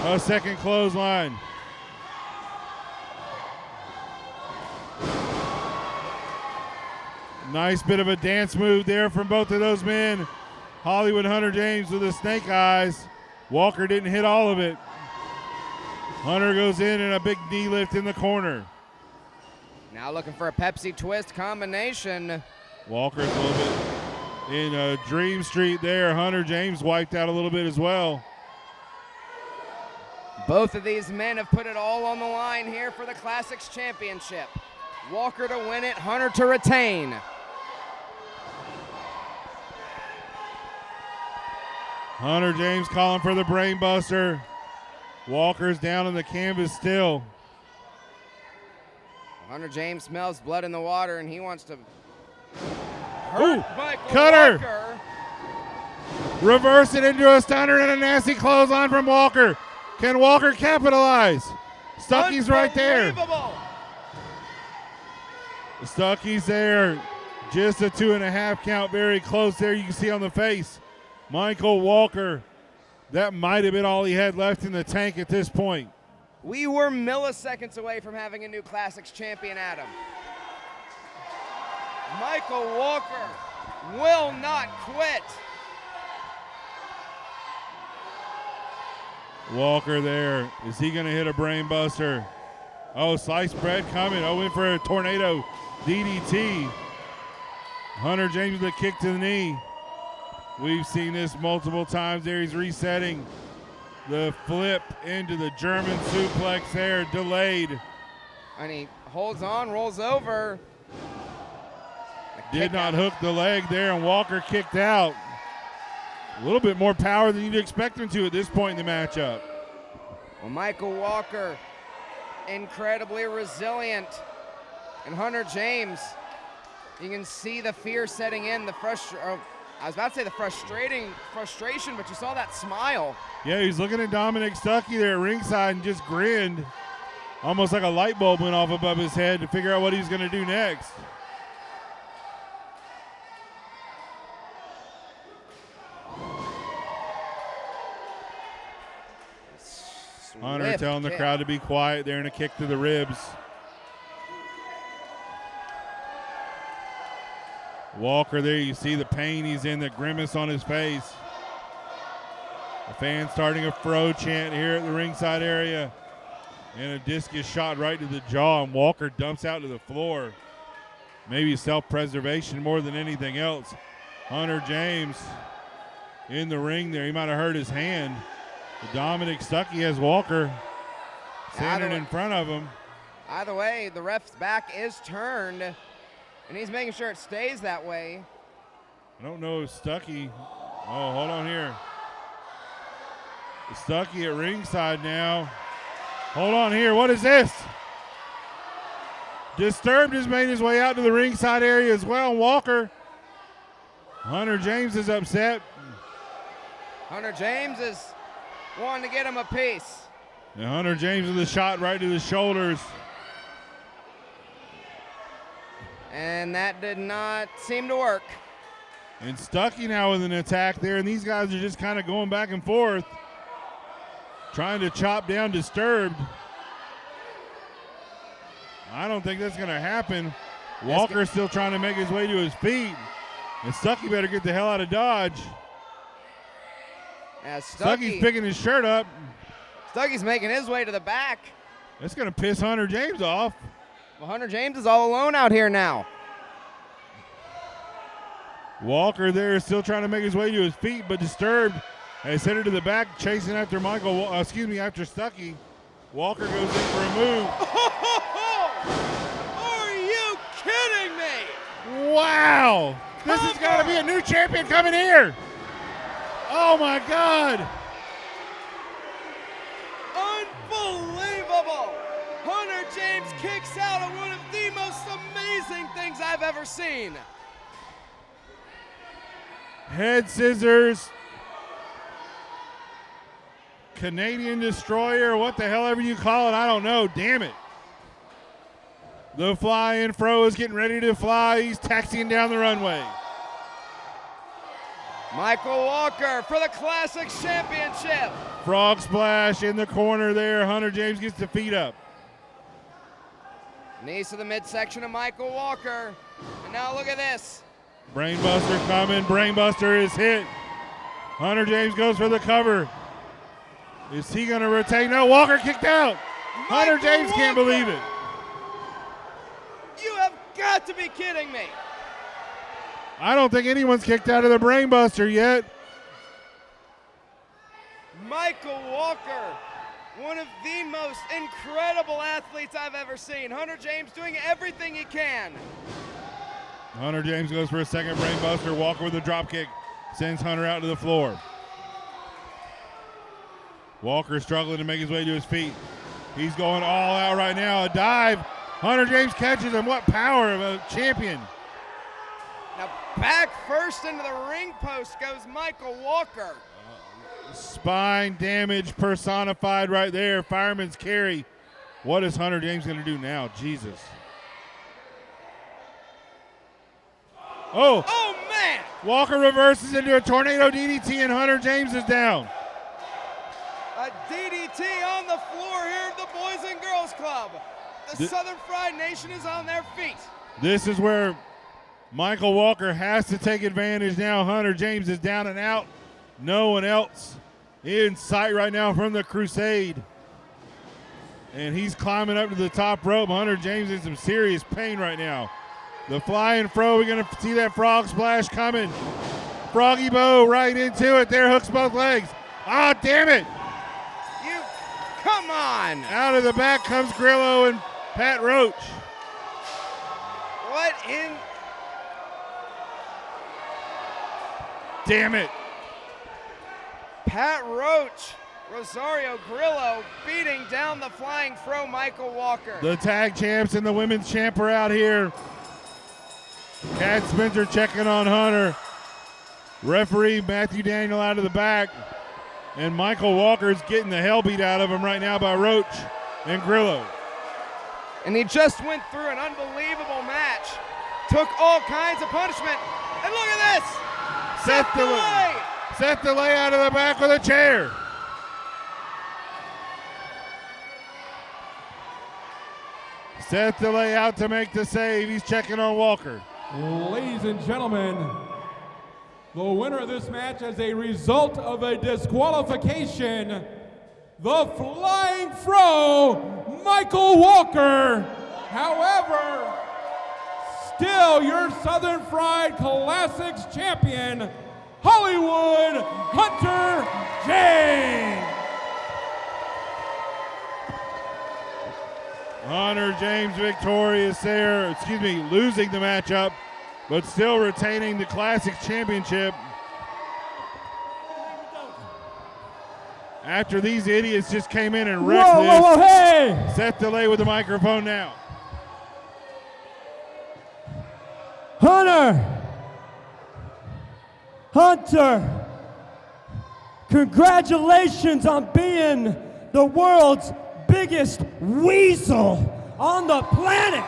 A second clothesline. Nice bit of a dance move there from both of those men. Hollywood Hunter James with the snake eyes. Walker didn't hit all of it. Hunter goes in and a big knee lift in the corner. Now looking for a Pepsi twist combination. Walker's a little bit in Dream Street there. Hunter James wiped out a little bit as well. Both of these men have put it all on the line here for the Classics Championship. Walker to win it, Hunter to retain. Hunter James calling for the brain buster. Walker's down on the canvas still. Hunter James smells blood in the water and he wants to Ooh, Michael cutter. Walker. Reverse it into a stunner and a nasty clothesline from Walker. Can Walker capitalize? Stucky's right there. Unbelievable. Stucky's there. Just a 2.5 count, very close there. You can see on the face. Michael Walker, that might have been all he had left in the tank at this point. We were milliseconds away from having a new Classics champion, Adam. Michael Walker will not quit. Walker there. Is he going to hit a brain buster? Oh, sliced bread coming. Oh, in for a tornado DDT. Hunter James with a kick to the knee. We've seen this multiple times there. He's resetting the flip into the German suplex there, delayed. And he holds on, rolls over. Did not hook the leg there, and Walker kicked out. A little bit more power than you'd expect him to at this point in the matchup. Well, Michael Walker, incredibly resilient. And Hunter James, you can see the fear setting in, I was about to say the frustration, but you saw that smile. Yeah, he's looking at Dominic Stuckey there at ringside and just grinned. Almost like a light bulb went off above his head to figure out what he's going to do next. Hunter telling the crowd to be quiet there and a kick to the ribs. Walker there, you see the pain he's in, the grimace on his face. The fans starting a Fro chant here at the ringside area. And a discus shot right to the jaw, and Walker dumps out to the floor. Maybe self-preservation more than anything else. Hunter James in the ring there. He might have hurt his hand. Dominic Stuckey has Walker standing in front of him. Either way, the ref's back is turned, and he's making sure it stays that way. I don't know if Stuckey. Oh, hold on here. Stuckey at ringside now. Hold on here. What is this? Disturbed has made his way out to the ringside area as well. Walker. Hunter James is upset. Hunter James is wanting to get him a piece. And Hunter James with a shot right to the shoulders. And that did not seem to work. And Stuckey now with an attack there, and these guys are just kind of going back and forth, trying to chop down Disturbed. I don't think that's going to happen. Walker's still trying to make his way to his feet. And Stuckey better get the hell out of Dodge. Yeah, Stuckey's picking his shirt up. Stuckey's making his way to the back. That's going to piss Hunter James off. Well, Hunter James is all alone out here now. Walker there is still trying to make his way to his feet, but Disturbed has hit her to the back, chasing after after Stuckey. Walker goes in for a move. Are you kidding me? Wow! This has got to be a new champion coming here. Oh my God! Unbelievable! Hunter James kicks out of one of the most amazing things I've ever seen. Head scissors. Canadian Destroyer, what the hell ever you call it, I don't know, damn it. The fly-in Fro is getting ready to fly. He's taxiing down the runway. Michael Walker for the Classics Championship. Frog splash in the corner there. Hunter James gets the feet up. Knees to the midsection of Michael Walker. And now look at this. Brainbuster coming. Brainbuster is hit. Hunter James goes for the cover. Is he going to retain? No, Walker kicked out. Hunter James can't believe it. You have got to be kidding me. I don't think anyone's kicked out of the Brainbuster yet. Michael Walker, one of the most incredible athletes I've ever seen. Hunter James doing everything he can. Hunter James goes for a second Brainbuster. Walker with a drop kick. Sends Hunter out to the floor. Walker struggling to make his way to his feet. He's going all out right now. A dive. Hunter James catches him. What power of a champion. Now back first into the ring post goes Michael Walker. Spine damage personified right there. Fireman's carry. What is Hunter James going to do now? Jesus. Oh, man. Walker reverses into a tornado DDT and Hunter James is down. A DDT on the floor here at the Boys and Girls Club. The Southern Fried Nation is on their feet. This is where Michael Walker has to take advantage now. Hunter James is down and out. No one else in sight right now from the Crusade. And he's climbing up to the top rope. Hunter James in some serious pain right now. The flying fro, we're going to see that frog splash coming. Froggy Bow right into it. There, hooks both legs. Ah, damn it. Come on. Out of the back comes Grillo and Pat Roach. What in? Damn it. Pat Roach, Rosario Grillo beating down the flying fro Michael Walker. The tag champs and the women's champ are out here. Cat Spencer checking on Hunter. Referee Matthew Daniel out of the back. And Michael Walker's getting the hell beat out of him right now by Roach and Grillo. And he just went through an unbelievable match. Took all kinds of punishment. And look at this. Seth DeLay. Seth DeLay out of the back with a chair. Seth DeLay out to make the save. He's checking on Walker. Ladies and gentlemen, the winner of this match as a result of a disqualification, the Flying Fro, Michael Walker. However, still your Southern Fried Classics champion, Hollywood Hunter James. Hunter James victorious there, losing the matchup, but still retaining the Classics championship. After these idiots just came in and wrecked this. Whoa, hey! Seth DeLay with the microphone now. Hunter, congratulations on being the world's biggest weasel on the planet.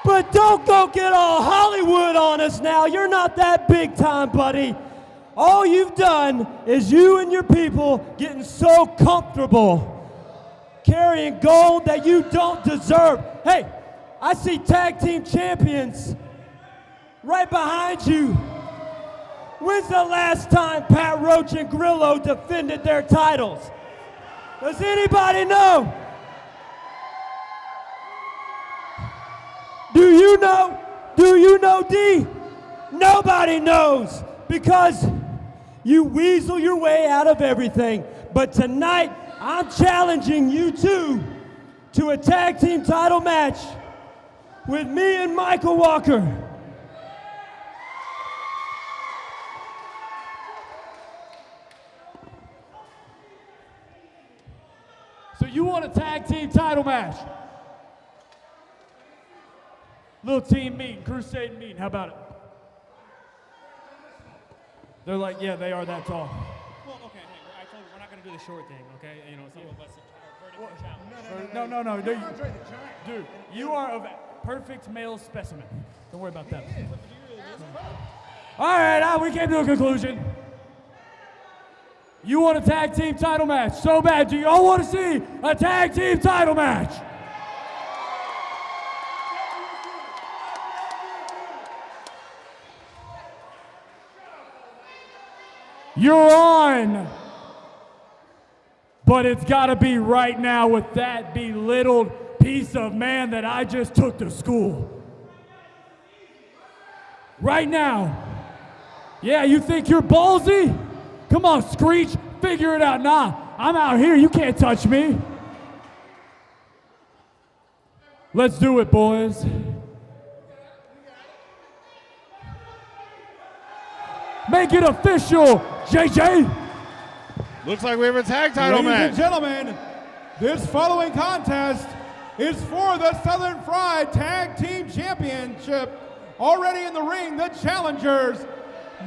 But don't go get all Hollywood on us now. You're not that big time, buddy. All you've done is you and your people getting so comfortable carrying gold that you don't deserve. Hey, I see tag team champions right behind you. When's the last time Pat Roach and Grillo defended their titles? Does anybody know? Do you know? Do you know, D? Nobody knows because you weasel your way out of everything. But tonight, I'm challenging you two to a tag team title match with me and Michael Walker. So you want a tag team title match? Little team meeting, Crusade meeting, how about it? They're like, yeah, they are that tall. Well, okay, hey, I told you, we're not going to do the short thing, okay? You know, some of us are vertical challenge. No. Dude, you are a perfect male specimen. Don't worry about that. All right, we came to a conclusion. You want a tag team title match so bad. Do y'all want to see a tag team title match? You're on. But it's got to be right now with that belittled piece of man that I just took to school. Right now. Yeah, you think you're ballsy? Come on, Screech, figure it out. Nah, I'm out here, you can't touch me. Let's do it, boys. Make it official, JJ. Looks like we have a tag title match. Ladies and gentlemen, this following contest is for the Southern Fried Tag Team Championship. Already in the ring, the challengers,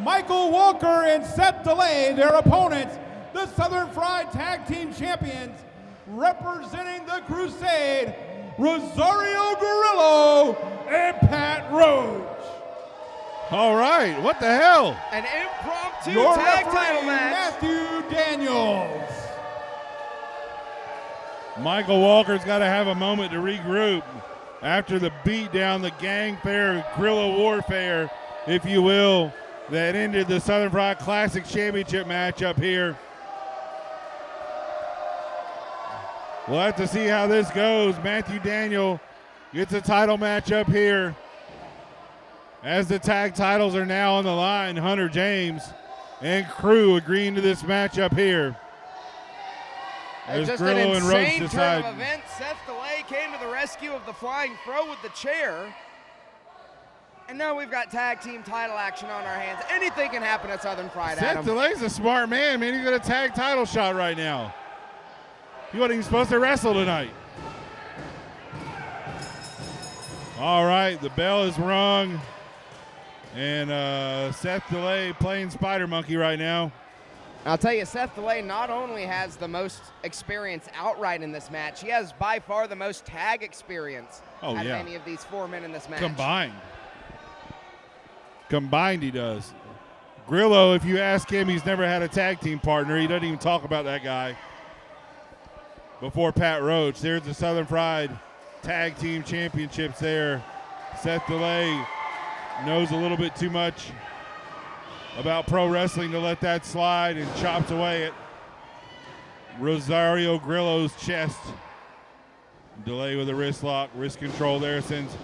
Michael Walker and Seth DeLay, their opponents, the Southern Fried Tag Team Champions, representing the Crusade, Rosario Guerrillo and Pat Roach. All right, what the hell? An impromptu Your tag referee, title match. Matthew Daniels. Michael Walker's got to have a moment to regroup after the beatdown, the gang fair, guerrilla warfare, if you will, that ended the Southern Fried Classic Championship match up here. We'll have to see how this goes. Matthew Daniel gets a title match up here as the tag titles are now on the line. Hunter James and crew agreeing to this match up here. As Just Grillo an and Roach insane decide. turn of events. Seth DeLay came to the rescue of the flying throw with the chair. And now we've got tag team title action on our hands. Anything can happen at Southern Fried, Seth Adam. DeLay's a smart man, man. He's got a tag title shot right now. He wasn't even supposed to wrestle tonight. All right, the bell is rung. And Seth DeLay playing Spider Monkey right now. I'll tell you, Seth DeLay not only has the most experience outright in this match, he has by far the most tag experience out of any of these 4 men in this match. Combined he does. Grillo, if you ask him, he's never had a tag team partner. He doesn't even talk about that guy. Before Pat Roach, there's the Southern Fried Tag Team Championships there. Seth DeLay knows a little bit too much about pro wrestling to let that slide and chops away at Rosario Grillo's chest. DeLay with a wrist lock, wrist control there, sends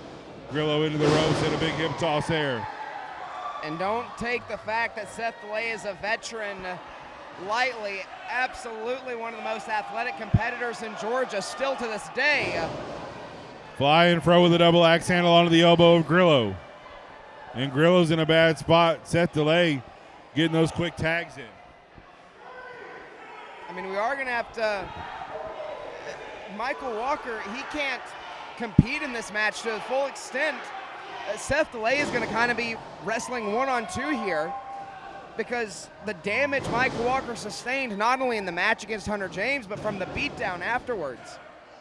Grillo into the ropes and a big hip toss there. And don't take the fact that Seth DeLay is a veteran lightly. Absolutely one of the most athletic competitors in Georgia still to this day. Flying fro with a double axe handle onto the elbow of Grillo. And Grillo's in a bad spot. Seth DeLay getting those quick tags in. I mean, we are going to have to... Michael Walker, he can't compete in this match to the full extent. Seth DeLay is going to kind of be wrestling one-on-two here because the damage Michael Walker sustained not only in the match against Hunter James, but from the beatdown afterwards.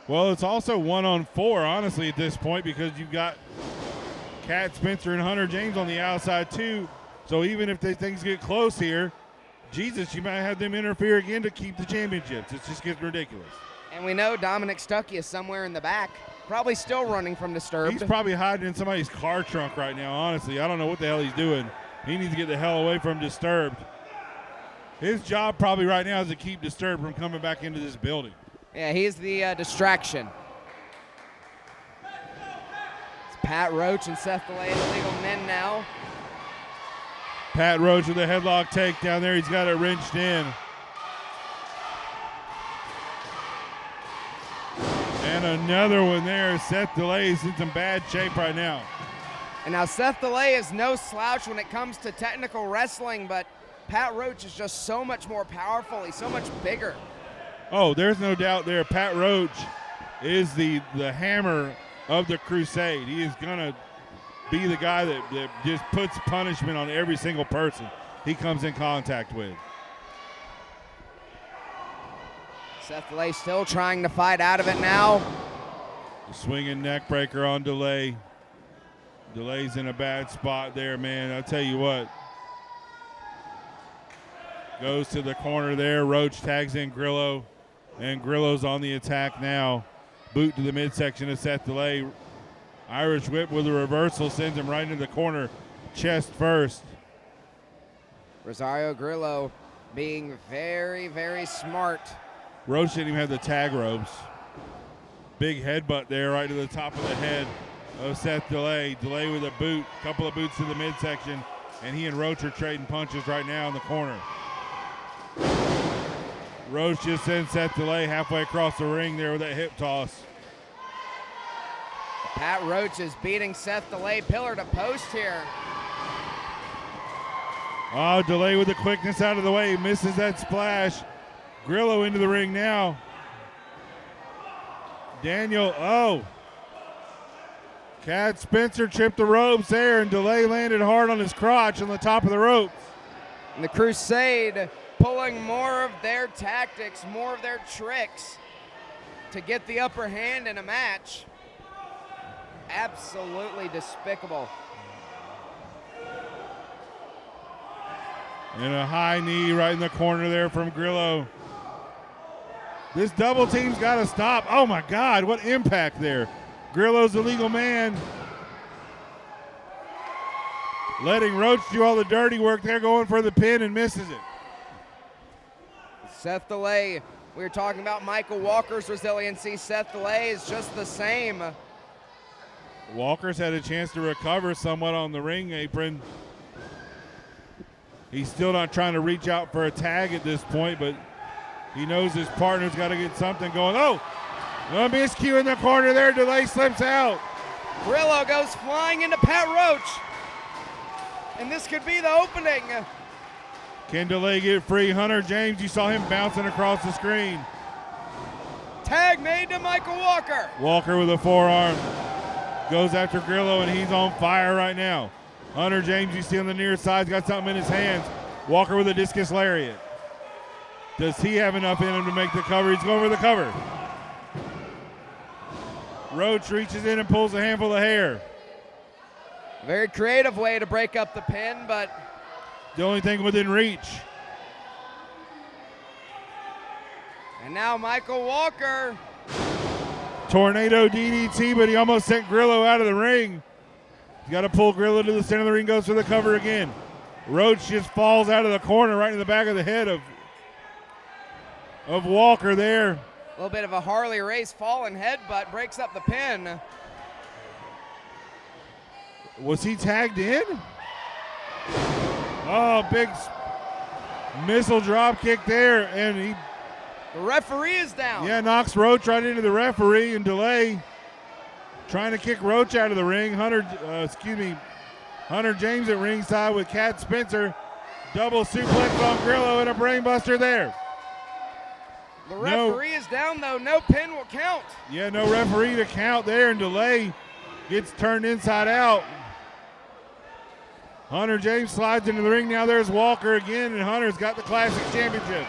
Well, it's also 1-on-4, honestly, at this point, because you've got Cat Spencer and Hunter James on the outside, too. So even if things get close here, Jesus, you might have them interfere again to keep the championships. It's just getting ridiculous. And we know Dominic Stuckey is somewhere in the back, probably still running from Disturbed. He's probably hiding in somebody's car trunk right now, honestly. I don't know what the hell he's doing. He needs to get the hell away from Disturbed. His job probably right now is to keep Disturbed from coming back into this building. Yeah, he's the distraction. It's Pat Roach and Seth DeLay, the legal men now. Pat Roach with a headlock takedown there. He's got it wrenched in. And another one there. Seth DeLay is in some bad shape right now. And now Seth DeLay is no slouch when it comes to technical wrestling, but Pat Roach is just so much more powerful. He's so much bigger. Oh, there's no doubt there. Pat Roach is the hammer of the Crusade. He is going to be the guy that just puts punishment on every single person he comes in contact with. Seth DeLay still trying to fight out of it now. The swinging neck breaker on DeLay. DeLay's in a bad spot there, man. I'll tell you what. Goes to the corner there. Roach tags in Grillo. And Grillo's on the attack now. Boot to the midsection of Seth DeLay. Irish whip with a reversal sends him right into the corner. Chest first. Rosario Grillo being very, very smart. Roach didn't even have the tag ropes. Big headbutt there right to the top of the head of Seth DeLay. DeLay with a boot, couple of boots to the midsection, and he and Roach are trading punches right now in the corner. Roach just sends Seth DeLay halfway across the ring there with that hip toss. Pat Roach is beating Seth DeLay pillar to post here. Oh, DeLay with the quickness out of the way. He misses that splash. Grillo into the ring now. Daniel, Cat Spencer tripped the ropes there, and DeLay landed hard on his crotch on the top of the ropes. And the Crusade pulling more of their tactics, more of their tricks to get the upper hand in a match. Absolutely despicable. And a high knee right in the corner there from Grillo. This double team's got to stop. Oh my God, what impact there. Grillo's the legal man. Letting Roach do all the dirty work there, going for the pin and misses it. Seth DeLay, we were talking about Michael Walker's resiliency. Seth DeLay is just the same. Walker's had a chance to recover somewhat on the ring apron. He's still not trying to reach out for a tag at this point, but he knows his partner's got to get something going. Oh, a miscue in the corner there. DeLay slips out. Grillo goes flying into Pat Roach. And this could be the opening. Can DeLay get free? Hunter James, you saw him bouncing across the screen. Tag made to Michael Walker. Walker with a forearm. Goes after Grillo, and he's on fire right now. Hunter James, you see on the near side, got something in his hands. Walker with a discus lariat. Does he have enough in him to make the cover? He's going for the cover. Roach reaches in and pulls a handful of hair. Very creative way to break up the pin, but the only thing within reach. And now Michael Walker. Tornado DDT, but he almost sent Grillo out of the ring. He's got to pull Grillo to the center of the ring, goes for the cover again. Roach just falls out of the corner right in the back of the head of Walker there. A little bit of a Harley Race fallen headbutt, breaks up the pin. Was he tagged in? Oh, big missile drop kick there, and the referee is down. Yeah, knocks Roach right into the referee, and DeLay trying to kick Roach out of the ring. Hunter James at ringside with Cat Spencer. Double suplex on Grillo and a brainbuster there. The referee is down though, no pin will count. Yeah, no referee to count there, and DeLay gets turned inside out. Hunter James slides into the ring. Now there's Walker again, and Hunter's got the Classic Championship.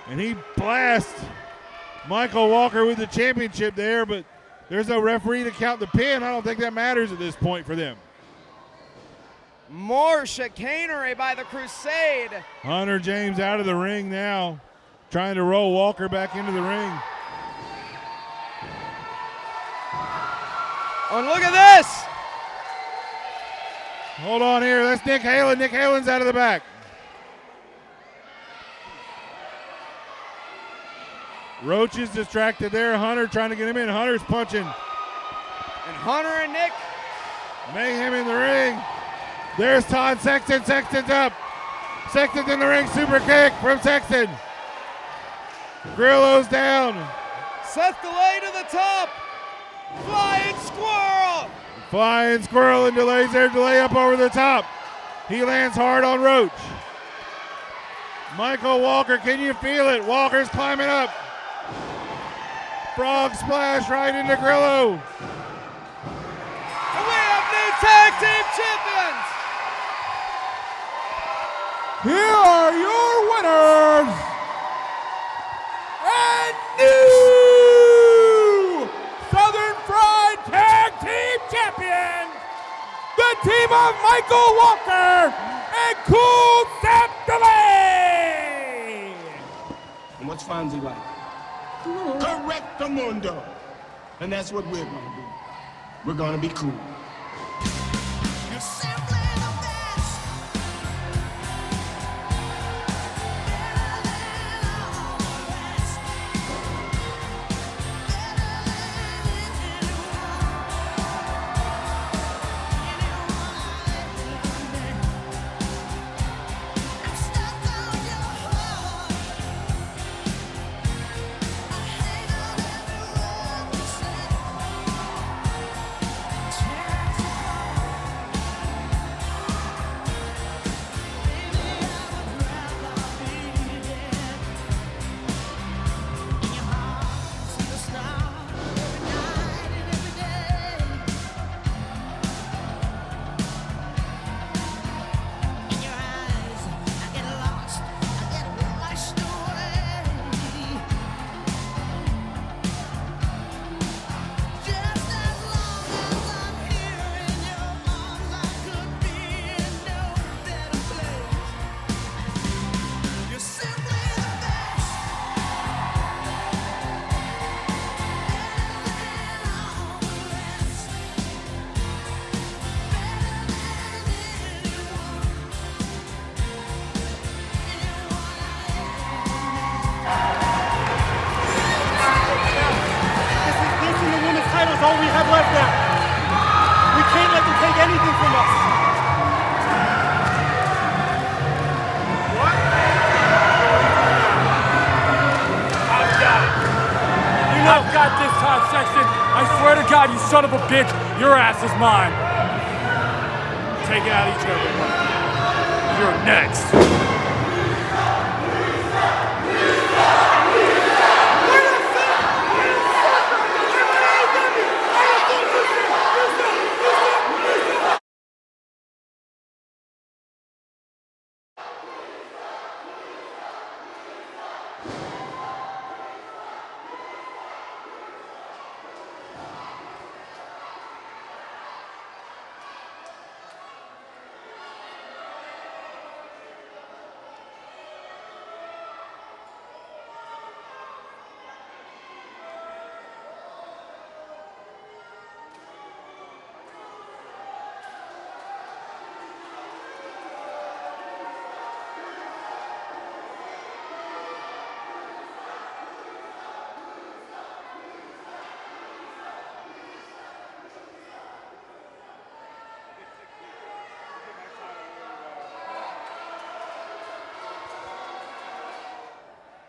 And he blasts Michael Walker with the championship there, but there's no referee to count the pin. I don't think that matters at this point for them. More chicanery by the Crusade. Hunter James out of the ring now, trying to roll Walker back into the ring. Oh, and look at this. Hold on here. That's Nick Halen. Nick Halen's out of the back. Roach is distracted there. Hunter trying to get him in. Hunter's punching. And Hunter and Nick. Mayhem in the ring. There's Todd Sexton. Sexton's up. Sexton's in the ring. Super kick from Sexton. Grillo's down. Seth DeLay to the top. Flying squirrel. Flying squirrel, and DeLay's there. DeLay up over the top. He lands hard on Roach. Michael Walker, can you feel it? Walker's climbing up. Frog splash right into Grillo. And we have new tag team champions. Here are your winners and new Southern Fried Tag Team Champions, the team of Michael Walker and Cool Seth DeLay. And what's Fonzie like? Correct the mundo. And that's what we're gonna do. We're gonna be cool. You're simply the best. now. We can't let them take anything from us. What? I've got it. I've got this time, Sexton. I swear to God, you son of a bitch, your ass is mine. Take out each other. You're next.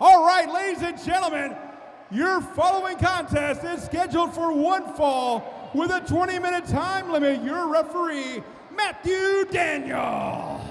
All right, ladies and gentlemen, your following contest is scheduled for one fall with a 20-minute time limit. Your referee, Matthew Daniels.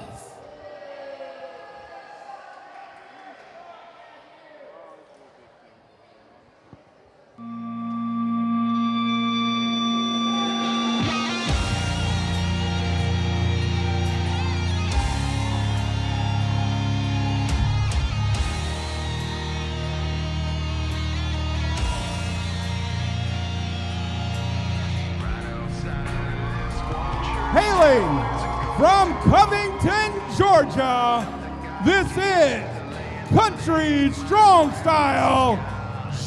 Hailing from Covington, Georgia, this is Country Strong Style,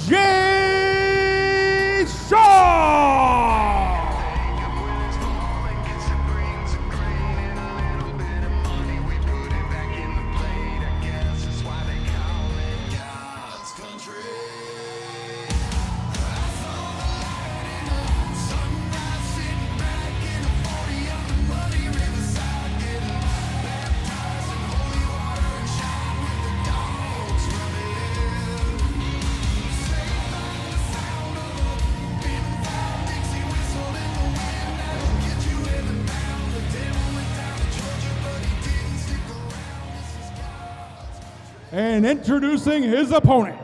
Jay Shaw. And introducing his opponent.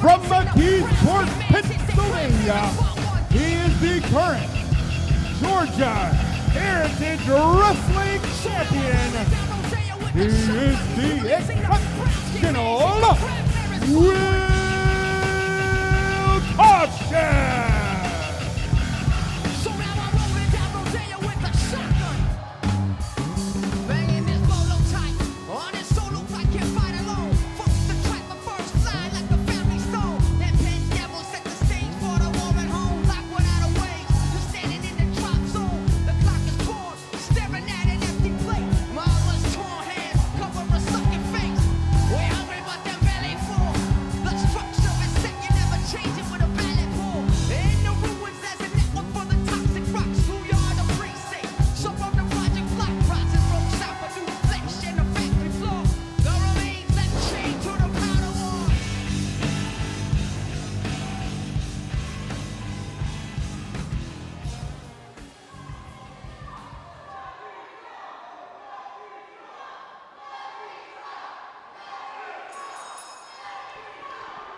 From McKeesport, Pennsylvania, he is the current Georgia Heritage Wrestling Champion. He is the exceptional Will KAUTION.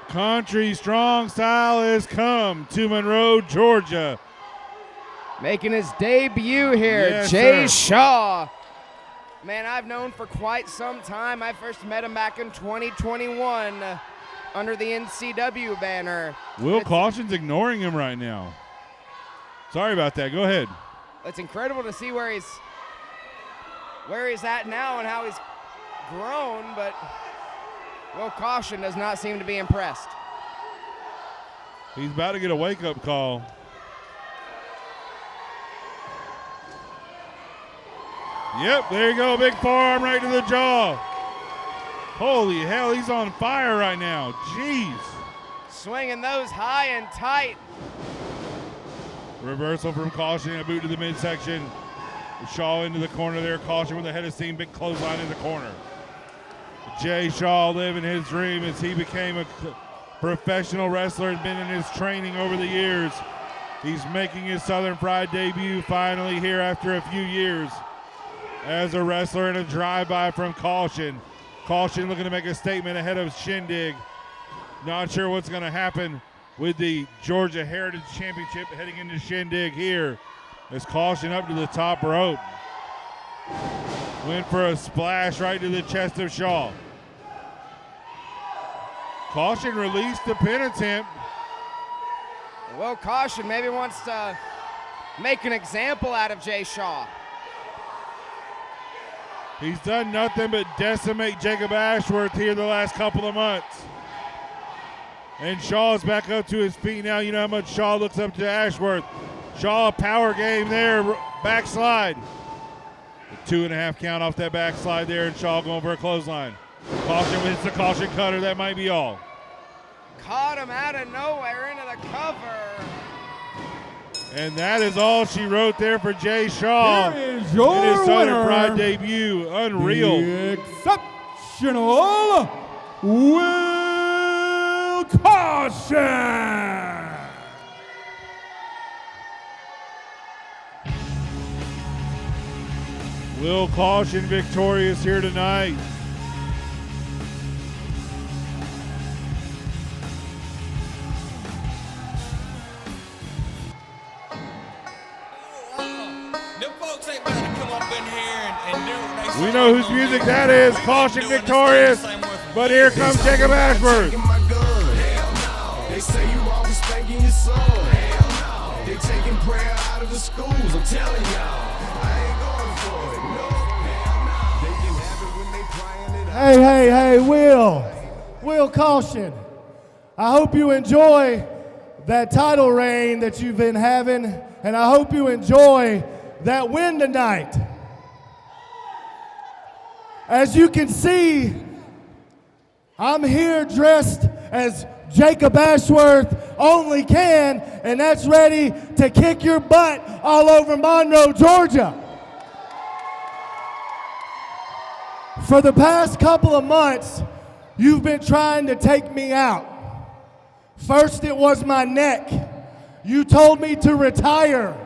Country Strong Style has come to Monroe, Georgia. Making his debut here, Yes, Jay sir. Shaw. Man, I've known for quite some time. I first met him back in 2021 under the NCW banner. Will Caution's ignoring him right now. Sorry about that. Go ahead. It's incredible to see where he's at now and how he's grown, but Will Caution does not seem to be impressed. He's about to get a wake-up call. Yep, there you go. Big forearm right to the jaw. Holy hell, he's on fire right now. Jeez. Swinging those high and tight. Reversal from Caution, a boot to the midsection. Shaw into the corner there. Caution with a head of steam, big clothesline in the corner. Jay Shaw living his dream as he became a professional wrestler, had been in his training over the years. He's making his Southern Fried debut finally here after a few years as a wrestler in a drive-by from Caution. Caution looking to make a statement ahead of Shindig. Not sure what's going to happen with the Georgia Heritage Championship heading into Shindig here. As Caution up to the top rope. Went for a splash right to the chest of Shaw. Caution released the pin attempt. Will Caution maybe wants to make an example out of Jay Shaw. He's done nothing but decimate Jacob Ashworth here the last couple of months. And Shaw's back up to his feet now. You know how much Shaw looks up to Ashworth. Shaw, power game there, backslide. The 2.5 count off that backslide there, and Shaw going for a clothesline. Caution hits the Caution cutter, that might be all. Caught him out of nowhere into the cover. And that is all she wrote there for Jay Shaw. Here is in your his Southern winner, Fried debut. Unreal. the exceptional Will Caution. Will Caution victorious here tonight. We know whose music that is. Caution victorious. But here comes Jacob Ashford. They say you always spanking your son. Hell no. They taking prayer out of the schools. I'm telling y'all. I ain't going for it. No. Hell no. They can have it when they crying it out. Hey, Will Caution. I hope you enjoy that title reign that you've been having, and I hope you enjoy that win tonight. As you can see, I'm here dressed as Jacob Ashworth only can, and that's ready to kick your butt all over Monroe, Georgia. For the past couple of months, you've been trying to take me out. First it was my neck. You told me to retire.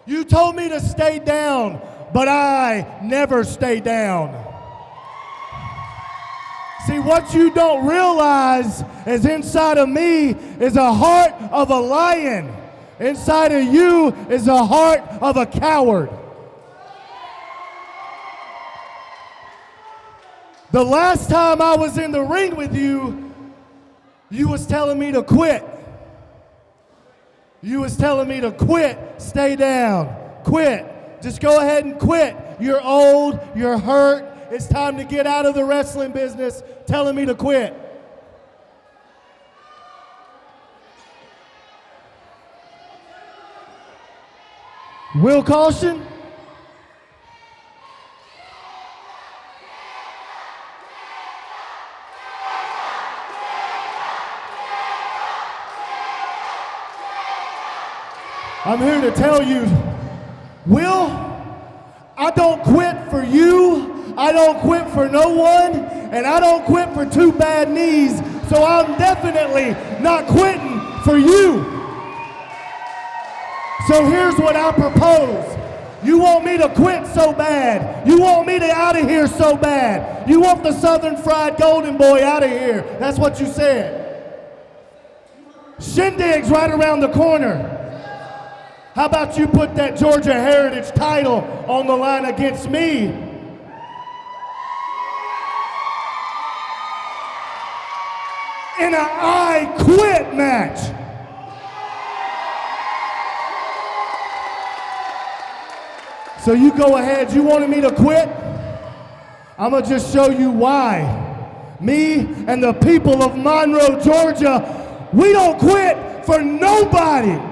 You told me to stay down, but I never stay down. See, what you don't realize is inside of me is a heart of a lion. Inside of you is a heart of a coward. The last time I was in the ring with you, you was telling me to quit. You was telling me to quit, stay down, quit. Just go ahead and quit. You're old, you're hurt. It's time to get out of the wrestling business, telling me to quit. Will Caution? I'm here to tell you, Will, I don't quit for you. I don't quit for no one, and I don't quit for two bad knees, so I'm definitely not quitting for you. So here's what I propose. You want me to quit so bad. You want me to out of here so bad. You want the Southern Fried Golden Boy out of here. That's what you said. Shindig's right around the corner. How about you put that Georgia Heritage title on the line against me? in an I Quit match. So you go ahead, you wanted me to quit? I'm gonna just show you why. Me and the people of Monroe, Georgia, we don't quit for nobody.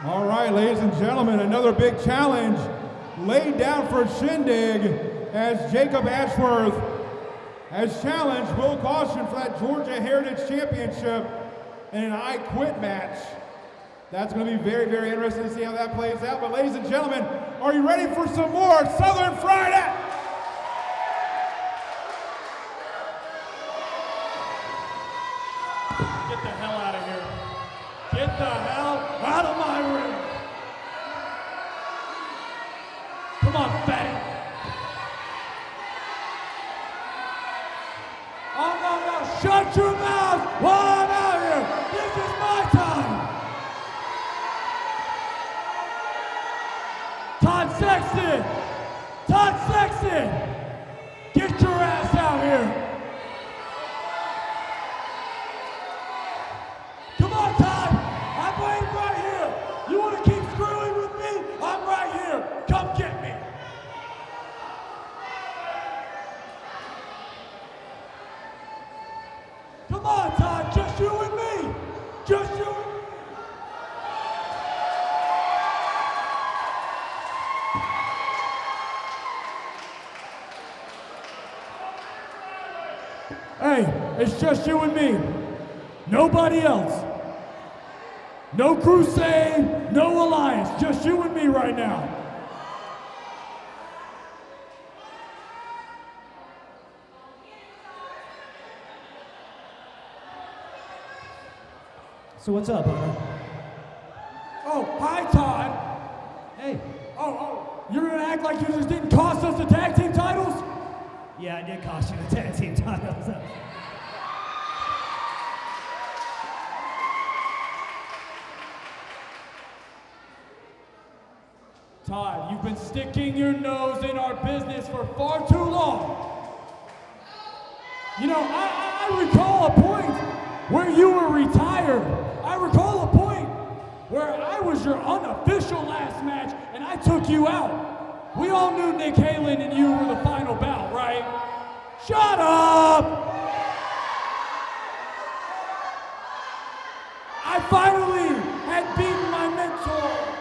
All right, ladies and gentlemen, another big challenge laid down for Shindig as Jacob Ashworth has challenged Will Caution for that Georgia Heritage Championship in an I Quit match. That's going to be very, very interesting to see how that plays out. But ladies and gentlemen, are you ready for some more Southern Friday? Get the hell out of here. Get the hell out of my ring. Come on, fatty. Oh, no. Shut your mouth while I'm out here. This is my time. Todd Sexton, get your ass out here. Come on, Todd, I'm waiting right here. You want to keep screwing with me? I'm right here. Come get me. Come on, Todd, just you and me. Just you and me. Hey, it's just you and me. Nobody else. No Crusade, no Alliance. Just you and me right now. So what's up, Hunter? Oh, hi, Todd. Hey. Oh, you're gonna act like you just didn't cost us the tag team titles? Yeah, I did cost you the tag team titles. Todd, you've been sticking your nose in our business for far too long. You know, I recall a point where you were retired. I recall a point where I was your unofficial last match and I took you out. We all knew Nick Halen and you were the final bout, right? Shut up! I finally had beaten my mentor.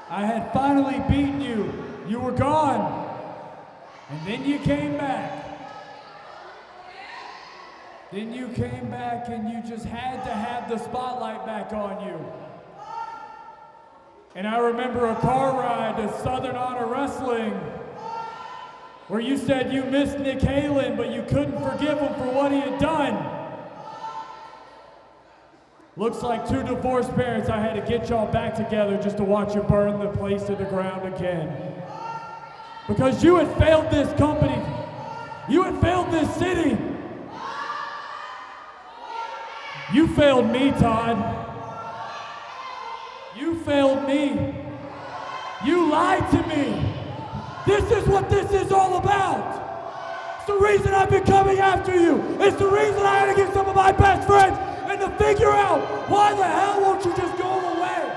I had finally beaten you. You were gone. And then you came back. Then you came back and you just had to have the spotlight back on you. And I remember a car ride to Southern Honor Wrestling where you said you missed Nick Halen, but you couldn't forgive him for what he had done. Looks like two divorced parents. I had to get y'all back together just to watch you burn the place to the ground again. Because you had failed this company. You had failed this city. You failed me, Todd. You failed me. You lied to me. This is what this is all about. It's the reason I've been coming after you. It's the reason I had to get some of my best friends and to figure out why the hell won't you just go away?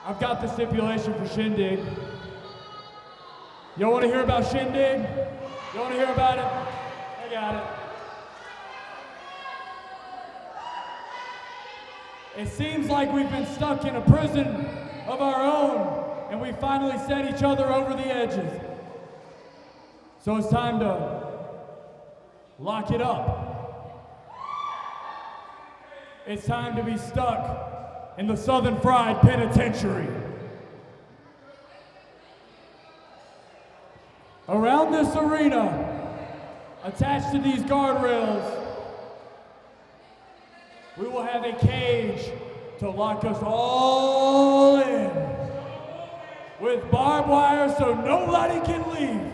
I've got the stipulation for Shindig. Y'all want to hear about Shindig? Y'all want to hear about it? I got it. It seems like we've been stuck in a prison of our own, and we finally set each other over the edges. So it's time to lock it up. It's time to be stuck in the Southern Fried Penitentiary. Around this arena, attached to these guardrails, we will have a cage to lock us all in with barbed wire so nobody can leave.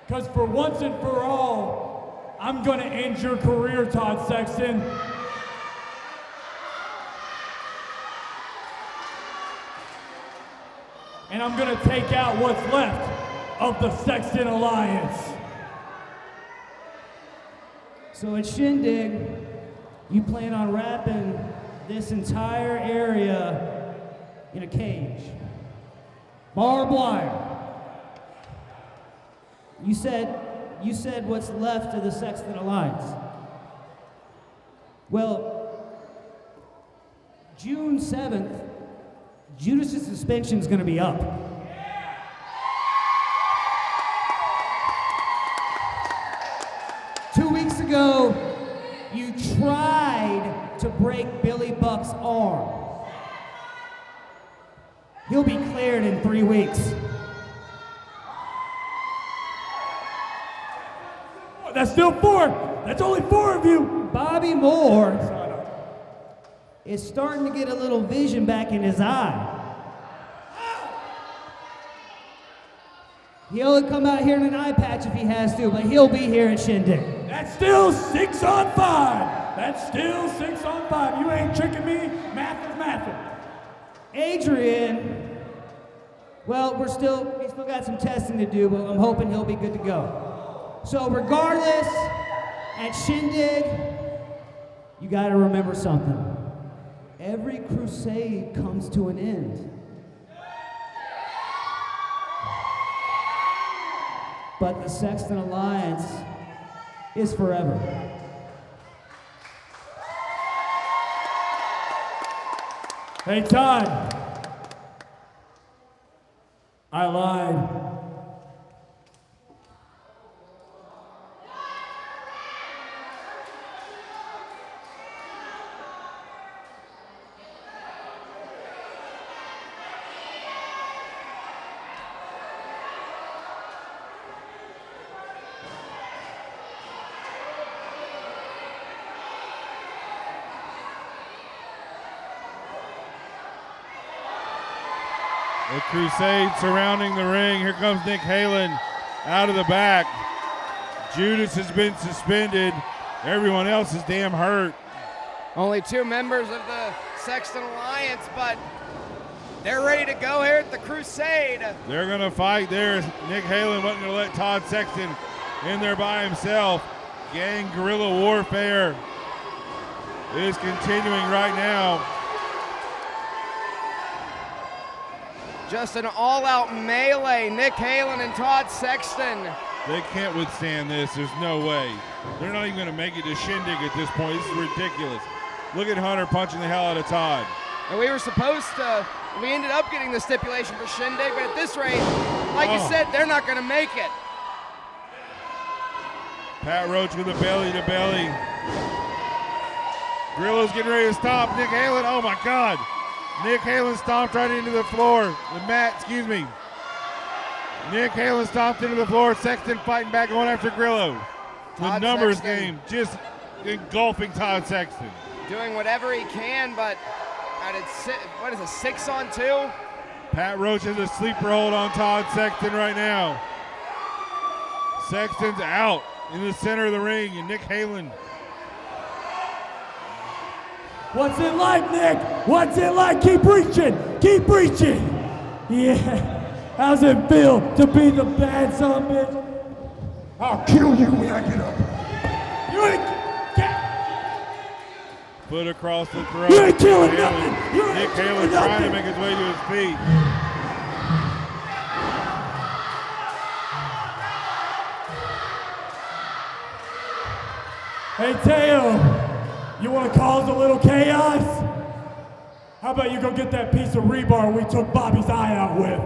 Because for once and for all, I'm gonna end your career, Todd Sexton. And I'm gonna take out what's left of the Sexton Alliance. So at Shindig, you plan on wrapping this entire area in a cage. Barbed wire. You said what's left of the Sexton Alliance. Well, June 7th, Judas's suspension is going to be up. Two weeks ago, you tried to break Billy Buck's arm. He'll be cleared in 3 weeks. That's still 4. That's only 4 of you. Bobby Moore is starting to get a little vision back in his eye. He'll come out here in an eye patch if he has to, but he'll be here at Shindig. That's still 6 on 5. That's still 6 on 5. You ain't tricking me. Math is math. Adrian, well, we still got some testing to do, but I'm hoping he'll be good to go. So regardless, at Shindig, you gotta remember something. Every crusade comes to an end. But the Sexton Alliance is forever. Hey, Todd. I lied. The Crusade surrounding the ring. Here comes Nick Halen out of the back. Judas has been suspended. Everyone else is damn hurt. Only 2 members of the Sexton Alliance, but they're ready to go here at the Crusade. They're going to fight there. Nick Halen wasn't going to let Todd Sexton in there by himself. Gang guerrilla warfare is continuing right now. Just an all-out melee, Nick Halen and Todd Sexton. They can't withstand this. There's no way. They're not even going to make it to Shindig at this point. This is ridiculous. Look at Hunter punching the hell out of Todd. And we were supposed to, we ended up getting the stipulation for Shindig, but at this rate, like you said, they're not going to make it. Pat Roach with a belly-to-belly. Grillo's getting ready to stop Nick Halen. Oh, my God. Nick Halen stomped right into the floor. The mat, excuse me. Nick Halen stomped into the floor. Sexton fighting back, going after Grillo. The numbers game just engulfing Todd Sexton. Doing whatever he can, but what is it, 6 on 2? Pat Roach has a sleeper hold on Todd Sexton right now. Sexton's out in the center of the ring, and Nick Halen. What's it like, Nick? What's it like? Keep reaching. Keep reaching. Yeah. How's it feel to be the bad son of a bitch? I'll kill you when I get up. You ain't Foot across the throat. You ain't killing nothing. You ain't Nick killing Halen trying to nothing. make his way to his feet. Hey, Teo, you want to cause a little chaos? How about you go get that piece of rebar we took Bobby's eye out with?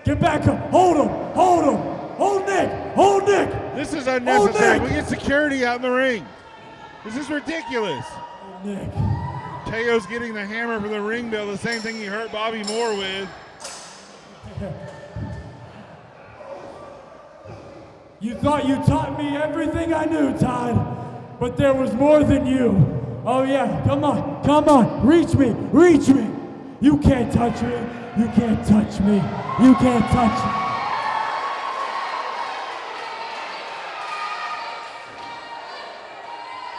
Get back up. Hold him. Hold him. Hold Nick. Hold Nick. This is unnecessary. Nick. We get security out in the ring. This is ridiculous. Nick. Teo's getting the hammer for the ring bell, the same thing he hurt Bobby Moore with. You thought you taught me everything I knew, Todd, but there was more than you. Oh yeah, come on, come on, reach me, reach me. You can't touch me, you can't touch me, you can't touch me.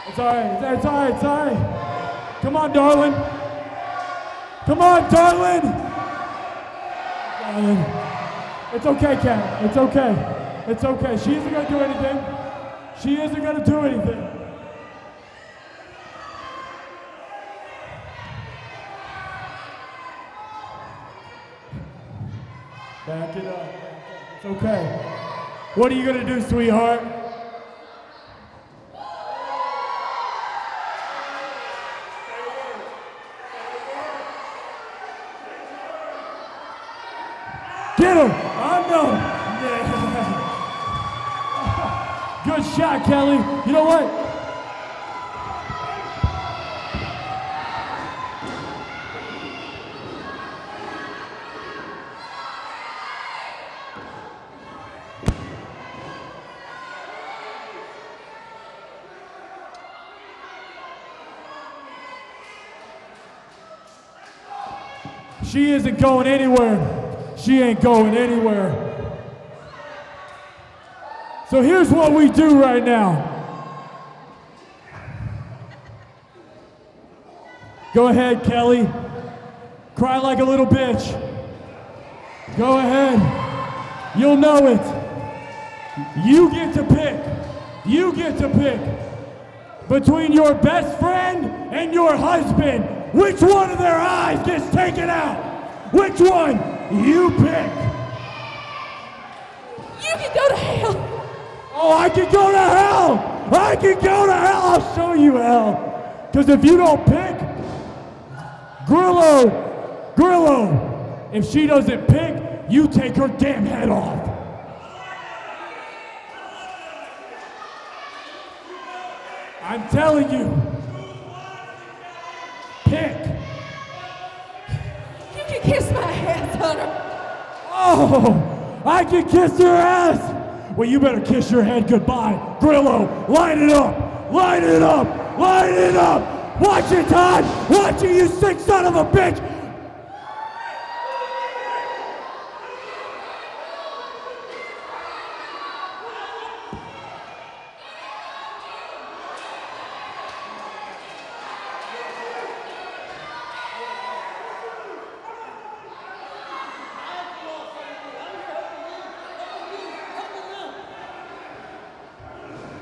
It's all right, it's all right, it's all right. Come on, darling. Come on, darling. Darling. It's okay, Kat, it's okay. It's okay, she isn't gonna do anything. She isn't gonna do anything. Back it up. It's okay. What are you gonna do, sweetheart? Get him! I know! Good shot, Kelly. You know what? She isn't going anywhere. She ain't going anywhere. So here's what we do right now. Go ahead, Kelly. Cry like a little bitch. Go ahead. You'll know it. You get to pick. You get to pick between your best friend and your husband. Which one of their eyes gets taken out? Which one? You pick. You can go to hell. Oh, I can go to hell! I can go to hell! I'll show you hell! Because if you don't pick, Grillo, if she doesn't pick, you take her damn head off. I'm telling you. Pick. You can kiss my ass, Hunter. Oh, I can kiss your ass! Well, you better kiss your head goodbye. Grillo, line it up! Line it up! Line it up! Watch it, Todd! Watch it, you sick son of a bitch!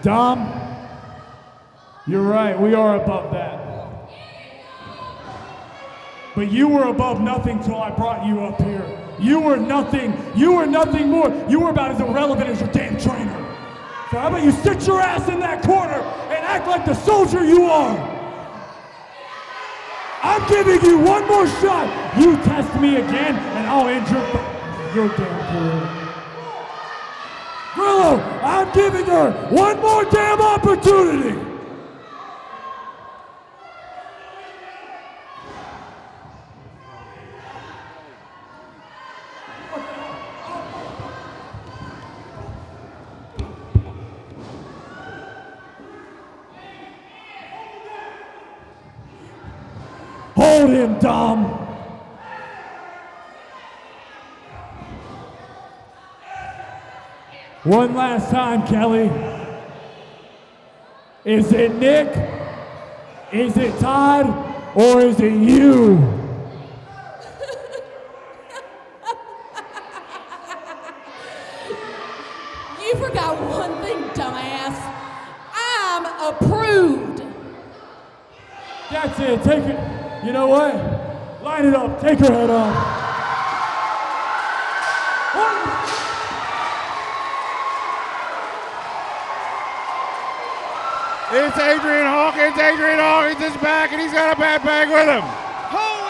Dom, you're right, we are above that. But you were above nothing till I brought you up here. You were nothing more. You were about as irrelevant as your damn trainer. So how about you sit your ass in that corner and act like the soldier you are? I'm giving you one more shot. You test me again and I'll end your damn career. Grillo, I'm giving her one more damn opportunity! Hold him, Dom! One last time, Kelly. Is it Nick? Is it Todd? Or is it you? You forgot one thing, dumbass. I'm approved. That's it. Take it. You know what? Line it up. Take her head off. It's Adrian Hawkins. Adrian Hawkins is back, and he's got a backpack with him. Holy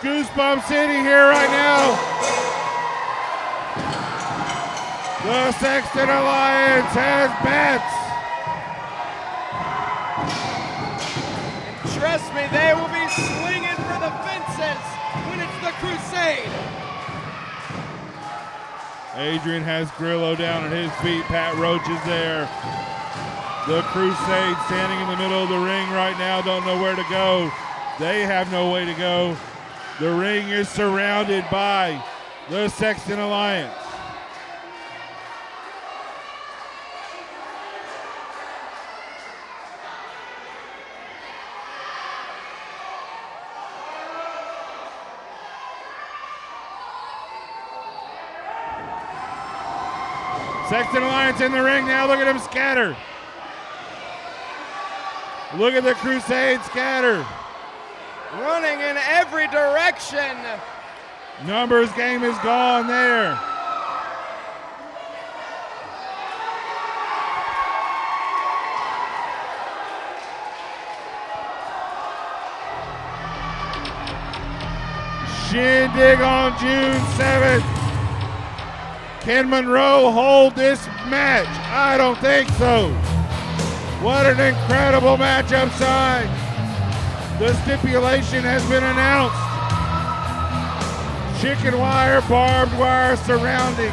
Goosebump City here right now. The Sexton Alliance has bats. Trust me, they will be swinging for the fences when it's the Crusade. Adrian has Grillo down at his feet. Pat Roach is there. The Crusade standing in the middle of the ring right now, don't know where to go. They have no way to go. The ring is surrounded by the Sexton Alliance. Sexton Alliance in the ring now. Look at him scatter. Look at the Crusade scatter. Running in every direction. Numbers game is gone there. Shindig on June 7th. Can Monroe hold this match? I don't think so. What an incredible matchup sign. The stipulation has been announced. Chicken wire, barbed wire surrounding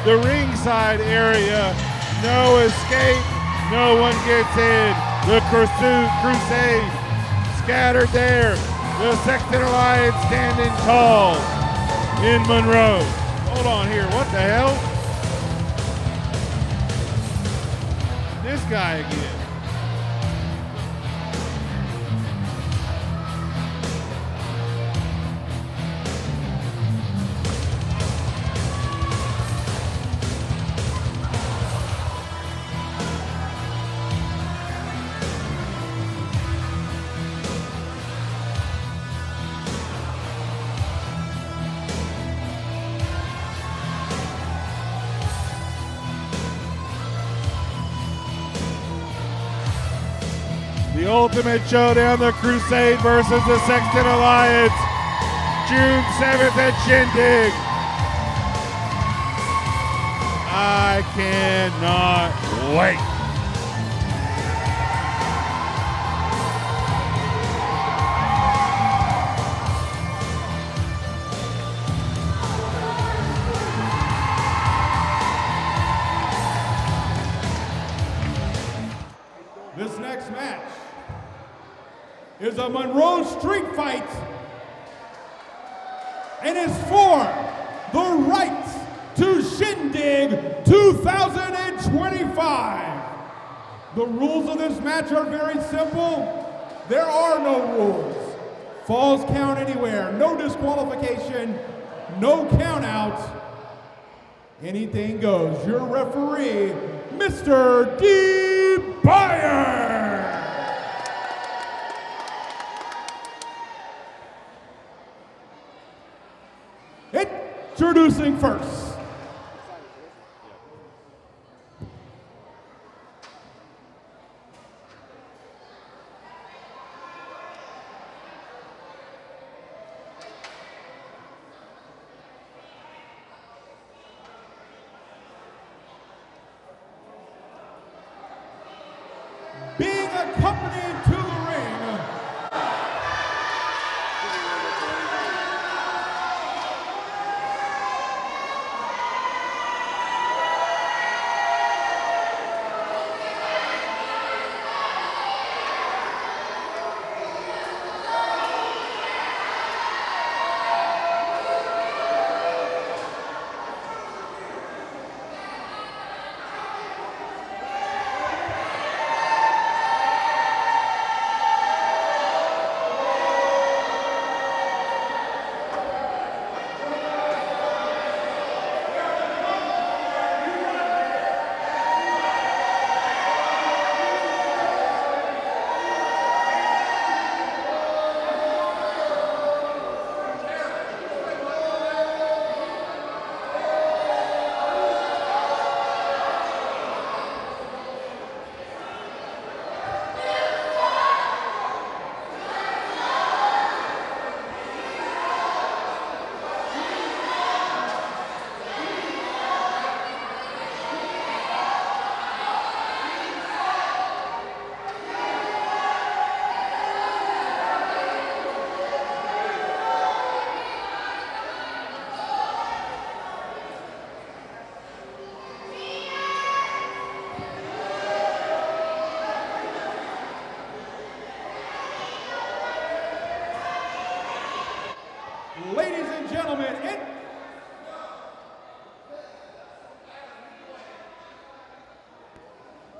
the ringside area. No escape, no one gets in. The Crusade scattered there. The Sexton Alliance standing tall in Monroe. Hold on here, what the hell? This guy again. The ultimate showdown, the Crusade versus the Sexton Alliance, June 7th at Shindig. I cannot wait. This next match is a Monroe Street fight and is for the right to Shindig 2025. The rules of this match are very simple. There are no rules. Falls count anywhere, no disqualification, no count out. Anything goes. Your referee, Mr. D. Bayer. Introducing first. Being accompanied to the ring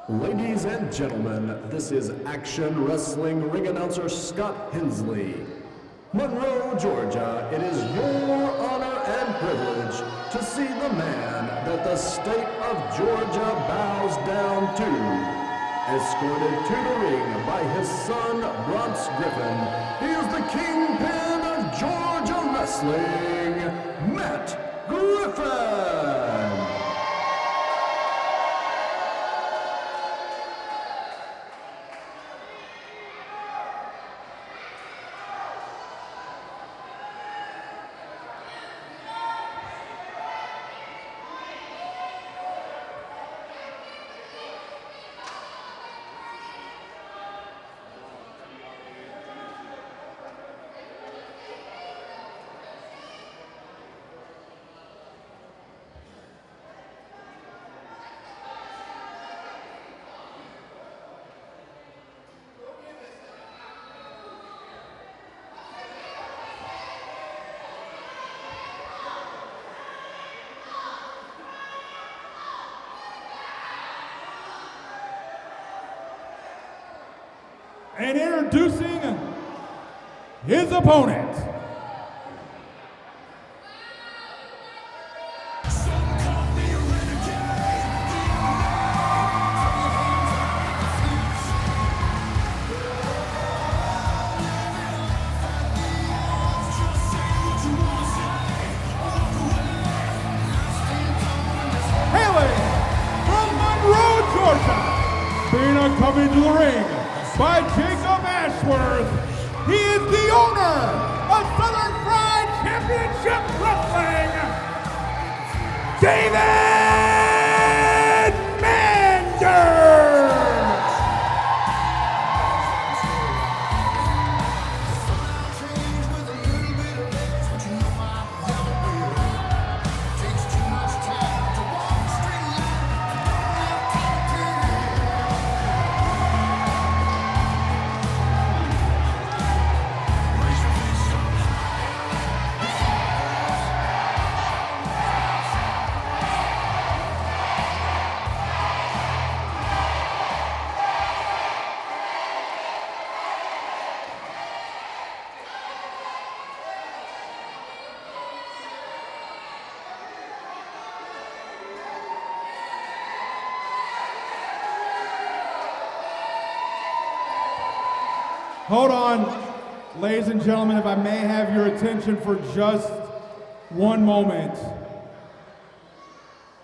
Ladies and gentlemen, this is Action Wrestling ring announcer Scott Hensley. Monroe, Georgia, it is your honor and privilege to see the man that the state of Georgia bows down to. Escorted to the ring by his son, Bronx Griffin, he is the kingpin of Georgia wrestling, Matt Griffin. And introducing his opponent. Hailing from Monroe, Georgia, being accompanied to the ring by Jacob Ashworth. He is the owner of Southern Fried Championship Wrestling, David Mander. Hold on, ladies and gentlemen, if I may have your attention for just one moment.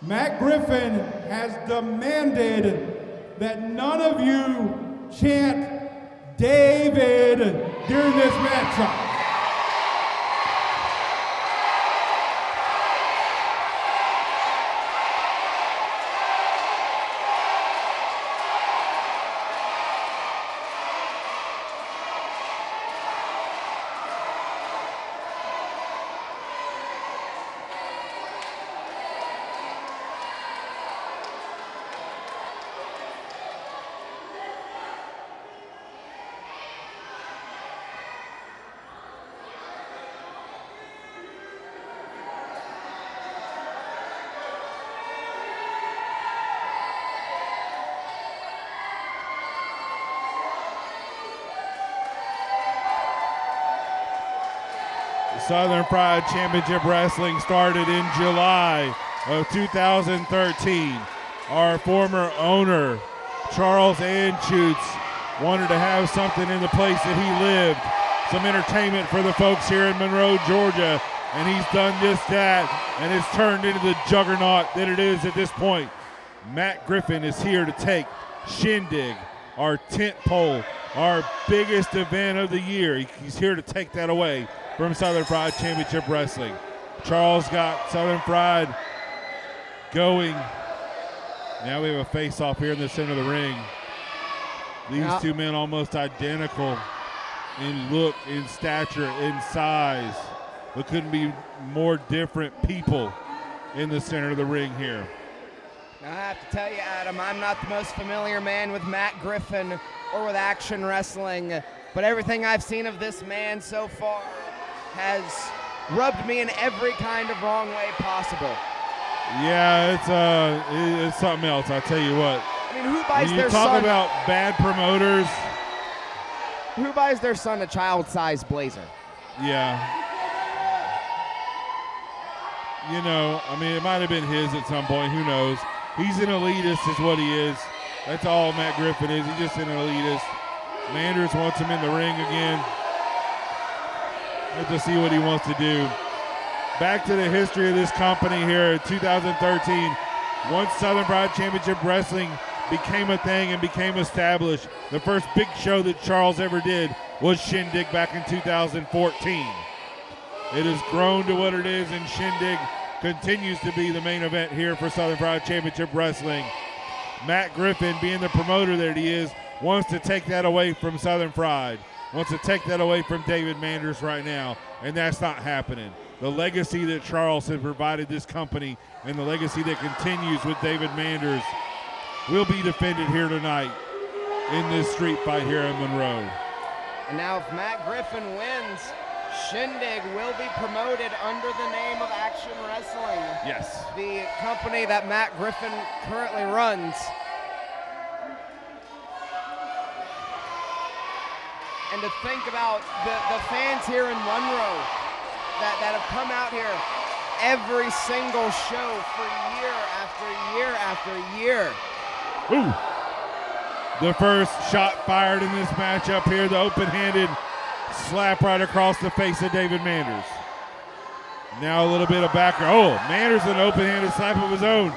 Matt Griffin has demanded that none of you chant David during this matchup. Southern Fried Championship Wrestling started in July of 2013. Our former owner, Charles Anschutz, wanted to have something in the place that he lived, some entertainment for the folks here in Monroe, Georgia, and he's done just that, and it's turned into the juggernaut that it is at this point. Matt Griffin is here to take Shindig, our tent pole, our biggest event of the year. He's here to take that away from Southern Fried Championship Wrestling. Charles got Southern Fried going. Now we have a face-off here in the center of the ring. These two men almost identical in look, in stature, in size, but couldn't be more different people in the center of the ring here. Now, I have to tell you, Adam, I'm not the most familiar man with Matt Griffin or with Action Wrestling, but everything I've seen of this man so far has rubbed me in every kind of wrong way possible. Yeah, it's something else, I'll tell you what. I mean, who buys You their talk son? about bad promoters. Who buys their son a child-sized blazer? Yeah. You know, I mean, it might have been his at some point. Who knows? He's an elitist is what he is. That's all Matt Griffin is. He's just an elitist. Manders wants him in the ring again. Let's just see what he wants to do. Back to the history of this company here in 2013. Once Southern Pride Championship Wrestling became a thing and became established, the first big show that Charles ever did was Shindig back in 2014. It has grown to what it is, and Shindig continues to be the main event here for Southern Pride Championship Wrestling. Matt Griffin, being the promoter that he is, wants to take that away from Southern Pride, wants to take that away from David Manders right now, and that's not happening. The legacy that Charles has provided this company and the legacy that continues with David Manders will be defended here tonight in this street fight here in Monroe. And now if Matt Griffin wins, Shindig will be promoted under the name of Action Wrestling. Yes. The company that Matt Griffin currently runs. And to think about the fans here in Monroe that have come out here every single show for year after year after year. Ooh. The first shot fired in this matchup here, the open-handed slap right across the face of David Manders. Now a little bit of backer. Oh, Manders with an open-handed slap of his own.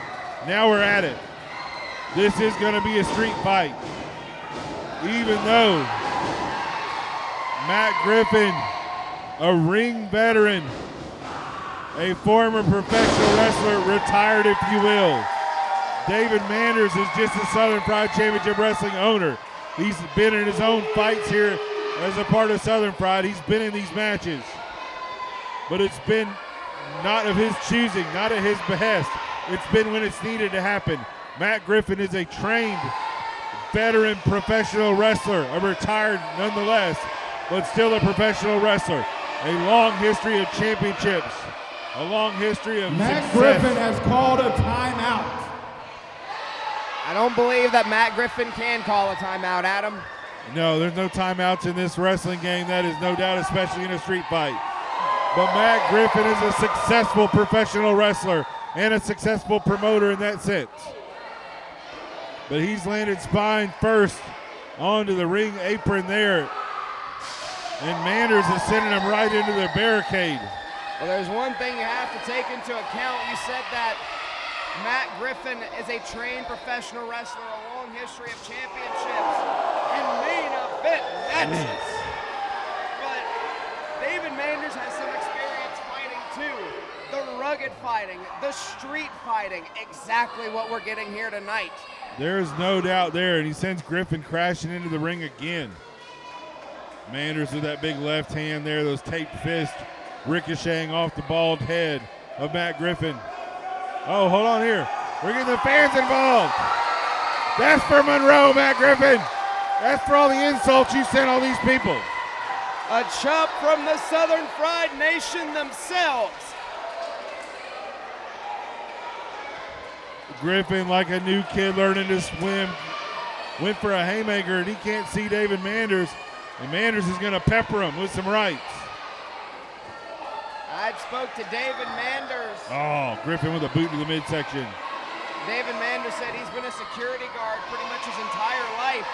Now we're at it. This is going to be a street fight. Even though Matt Griffin, a ring veteran, a former professional wrestler, retired if you will. David Manders is just a Southern Pride Championship Wrestling owner. He's been in his own fights here as a part of Southern Pride. He's been in these matches. But it's been not of his choosing, not at his behest. It's been when it's needed to happen. Matt Griffin is a trained, veteran professional wrestler, a retired nonetheless, but still a professional wrestler. A long history of championships, a long history of Matt success. Griffin has called a timeout. I don't believe that Matt Griffin can call a timeout, Adam. No, there's no timeouts in this wrestling game. That is no doubt, especially in a street fight. But Matt Griffin is a successful professional wrestler and a successful promoter in that sense. But he's landed spine first onto the ring apron there. And Manders is sending him right into the barricade. Well, there's one thing you have to take into account. You said that Matt Griffin is a trained professional wrestler, a long history of championships and main event matches. But David Manders has some experience fighting too. The rugged fighting, the street fighting, exactly what we're getting here tonight. There's no doubt there, and he sends Griffin crashing into the ring again. Manders with that big left hand there, those taped fists ricocheting off the bald head of Matt Griffin. Oh, hold on here. We're getting the fans involved. That's for Monroe, Matt Griffin. That's for all the insults you sent all these people. A chop from the Southern Pride Nation themselves. Griffin, like a new kid learning to swim, went for a haymaker, and he can't see David Manders. And Manders is going to pepper him with some rights. I spoke to David Manders. Oh, Griffin with a boot to the midsection. David Manders said he's been a security guard pretty much his entire life.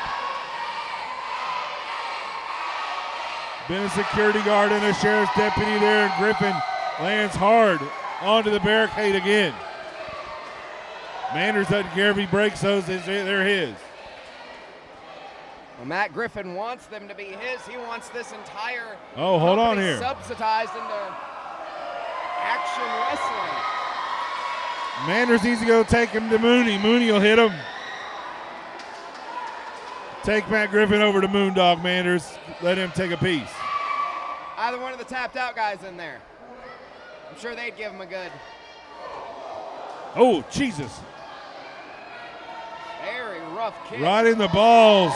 Been a security guard and a sheriff's deputy there, and Griffin lands hard onto the barricade again. Manders doesn't care if he breaks those, they're his. Well, Matt Griffin wants them to be his. He wants this entire Oh, hold on company here. subsidized into Action Wrestling. Manders needs to go take him to Mooney. Mooney will hit him. Take Matt Griffin over to Moondog, Manders. Let him take a piece. Either one of the tapped out guys in there. I'm sure they'd give him a good. Oh, Jesus. Very rough kick. Right in the balls.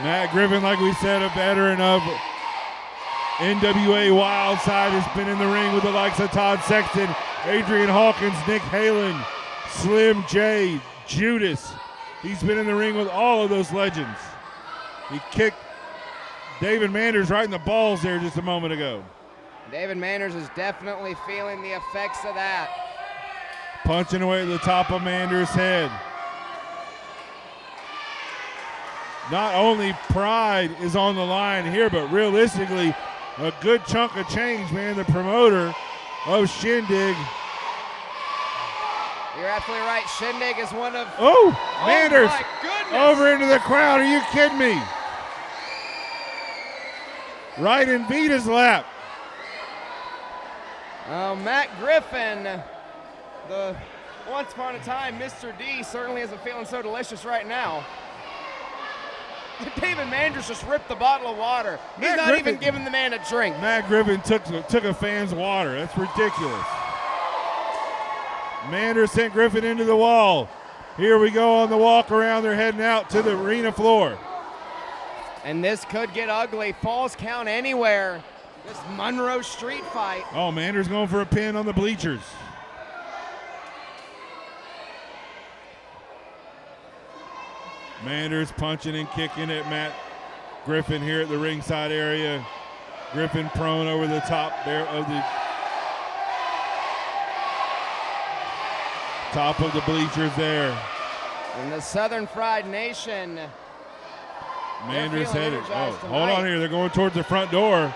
Matt Griffin, like we said, a veteran of NWA Wildside has been in the ring with the likes of Todd Sexton, Adrian Hawkins, Nick Halen, Slim J, Judas. He's been in the ring with all of those legends. He kicked David Manders right in the balls there just a moment ago. David Manders is definitely feeling the effects of that. Punching away at the top of Manders' head. Not only pride is on the line here, but realistically, a good chunk of change, man. The promoter of Shindig. You're absolutely right. Shindig is one of... Oh, Manders my goodness. over into the crowd. Are you kidding me? Right in Vita's lap. Matt Griffin, the once upon a time Mr. D, certainly isn't feeling so delicious right now. David Manders just ripped the bottle of water. He's not even giving the man a drink. Matt Griffin took a fan's water. That's ridiculous. Manders sent Griffin into the wall. Here we go on the walk around. They're heading out to the arena floor. And this could get ugly. Falls count anywhere. This Monroe Street fight. Oh, Manders going for a pin on the bleachers. Manders punching and kicking at Matt Griffin here at the ringside area. Griffin prone over the top there of the top of the bleachers there. In the Southern Fried Nation. Manders headed. Oh, hold on here. They're going towards the front door.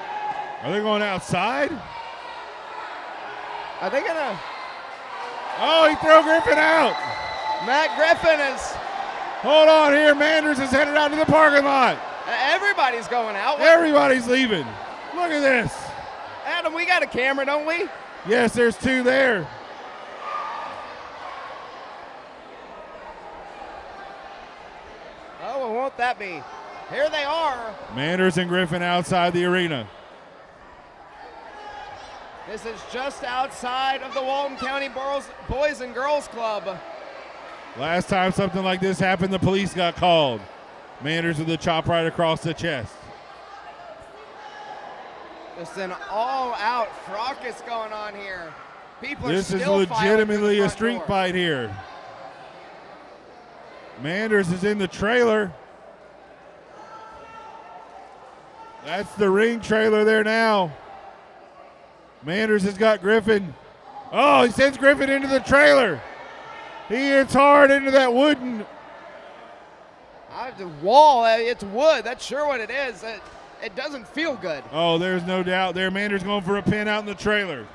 Are they going outside? Are they gonna? Oh, he threw Griffin out. Matt Griffin is. Hold on here. Manders is headed out to the parking lot. Everybody's going out. Everybody's leaving. Look at this. Adam, we got a camera, don't we? Yes, there's two there. Oh, well, won't that be? Here they are. Manders and Griffin outside the arena. This is just outside of the Walton County Boys and Girls Club. Last time something like this happened, the police got called. Manders with a chop right across the chest. Just an all-out fracas going on here. People are This is still legitimately a filing street through the front fight here. Manders is in the trailer. That's the ring trailer there now. Manders has got Griffin. Oh, he sends Griffin into the trailer. He hits hard into that wooden. The wall, it's wood. That's sure what it is. It doesn't feel good. Oh, there's no doubt there. Manders going for a pin out in the trailer.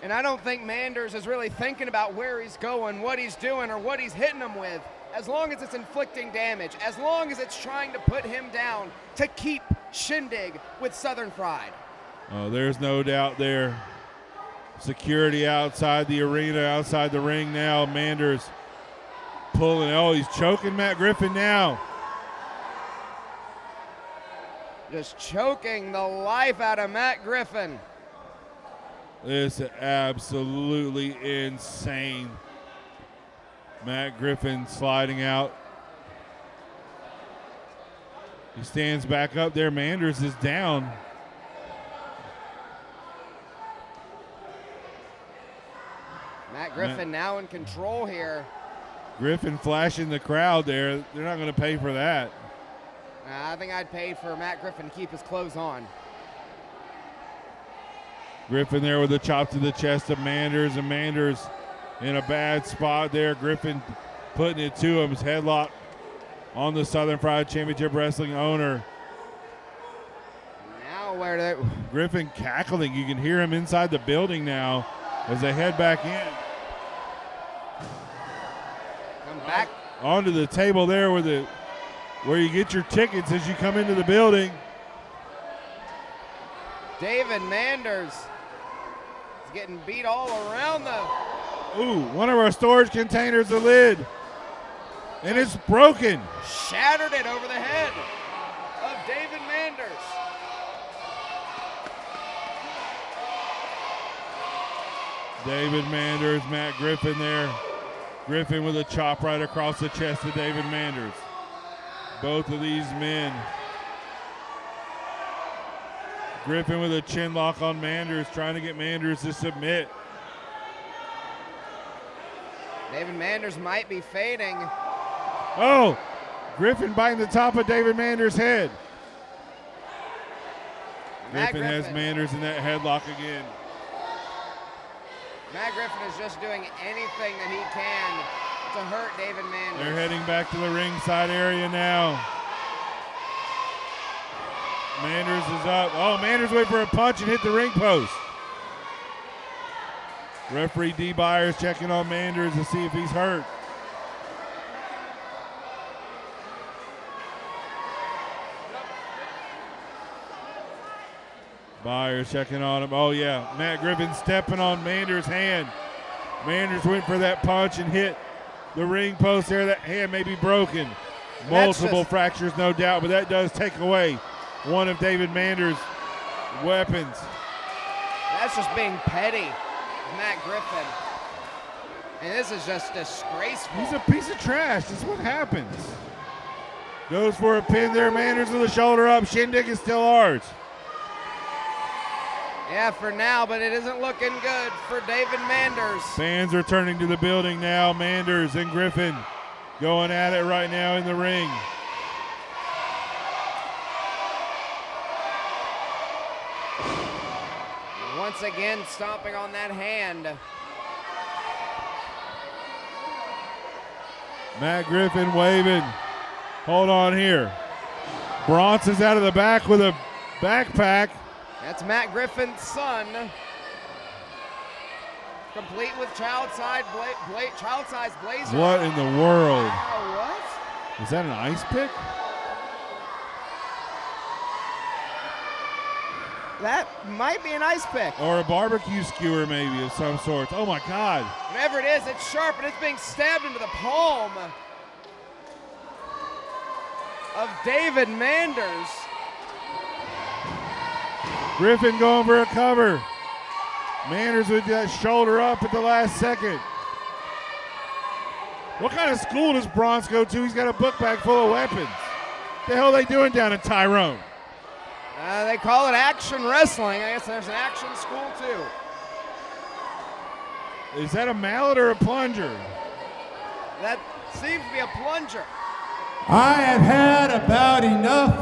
And I don't think Manders is really thinking about where he's going, what he's doing, or what he's hitting him with. As long as it's inflicting damage, as long as it's trying to put him down to keep Shindig with Southern Fried. Oh, there's no doubt there. Security outside the arena, outside the ring now. Manders pulling. Oh, he's choking Matt Griffin now. Just choking the life out of Matt Griffin. This is absolutely insane. Matt Griffin sliding out. He stands back up there. Manders is down. Matt Griffin now in control here. Griffin flashing the crowd there. They're not going to pay for that. I think I'd pay for Matt Griffin to keep his clothes on. Griffin there with a chop to the chest of Manders, and Manders in a bad spot there. Griffin putting it to him. His headlock on the Southern Fried Championship Wrestling owner. Now where they... Griffin cackling. You can hear him inside the building now as they head back in. Come back. Onto the table there where you get your tickets as you come into the building. David Manders is getting beat all around the... Ooh, one of our storage containers, the lid. And it's broken. Shattered it over the head of David Manders. David Manders, Matt Griffin there. Griffin with a chop right across the chest of David Manders. Both of these men Griffin with a chin lock on Manders, trying to get Manders to submit. David Manders might be fading. Oh, Griffin biting the top of David Manders' head. Griffin has Manders in that headlock again. Matt Griffin is just doing anything that he can to hurt David Manders. They're heading back to the ringside area now. Manders is up. Oh, Manders waiting for a punch and hit the ring post. Referee D. Byers checking on Manders to see if he's hurt. Byers checking on him. Oh, yeah. Matt Griffin stepping on Manders' hand. Manders went for that punch and hit the ring post there. That hand may be broken. Multiple fractures, no doubt, but that does take away one of David Manders' weapons. That's just being petty, Matt Griffin. And this is just disgraceful. He's a piece of trash. That's what happens. Goes for a pin there. Manders with the shoulder up. Shindig is still ours. Yeah, for now, but it isn't looking good for David Manders. Fans are turning to the building now. Manders and Griffin going at it right now in the ring. Once again, stomping on that hand. Matt Griffin waving. Hold on here. Bronson's out of the back with a backpack. That's Matt Griffin's son. Complete with child-size blazer. What in the world? What? Is that an ice pick? That might be an ice pick. Or a barbecue skewer maybe of some sort. Oh my God. Whatever it is, it's sharp and it's being stabbed into the palm of David Manders. Griffin going for a cover. Manders with that shoulder up at the last second. What kind of school does Bronx go to? He's got a book bag full of weapons. The hell are they doing down in Tyrone? They call it action wrestling. I guess there's an action school too. Is that a mallet or a plunger? That seems to be a plunger. I have had about enough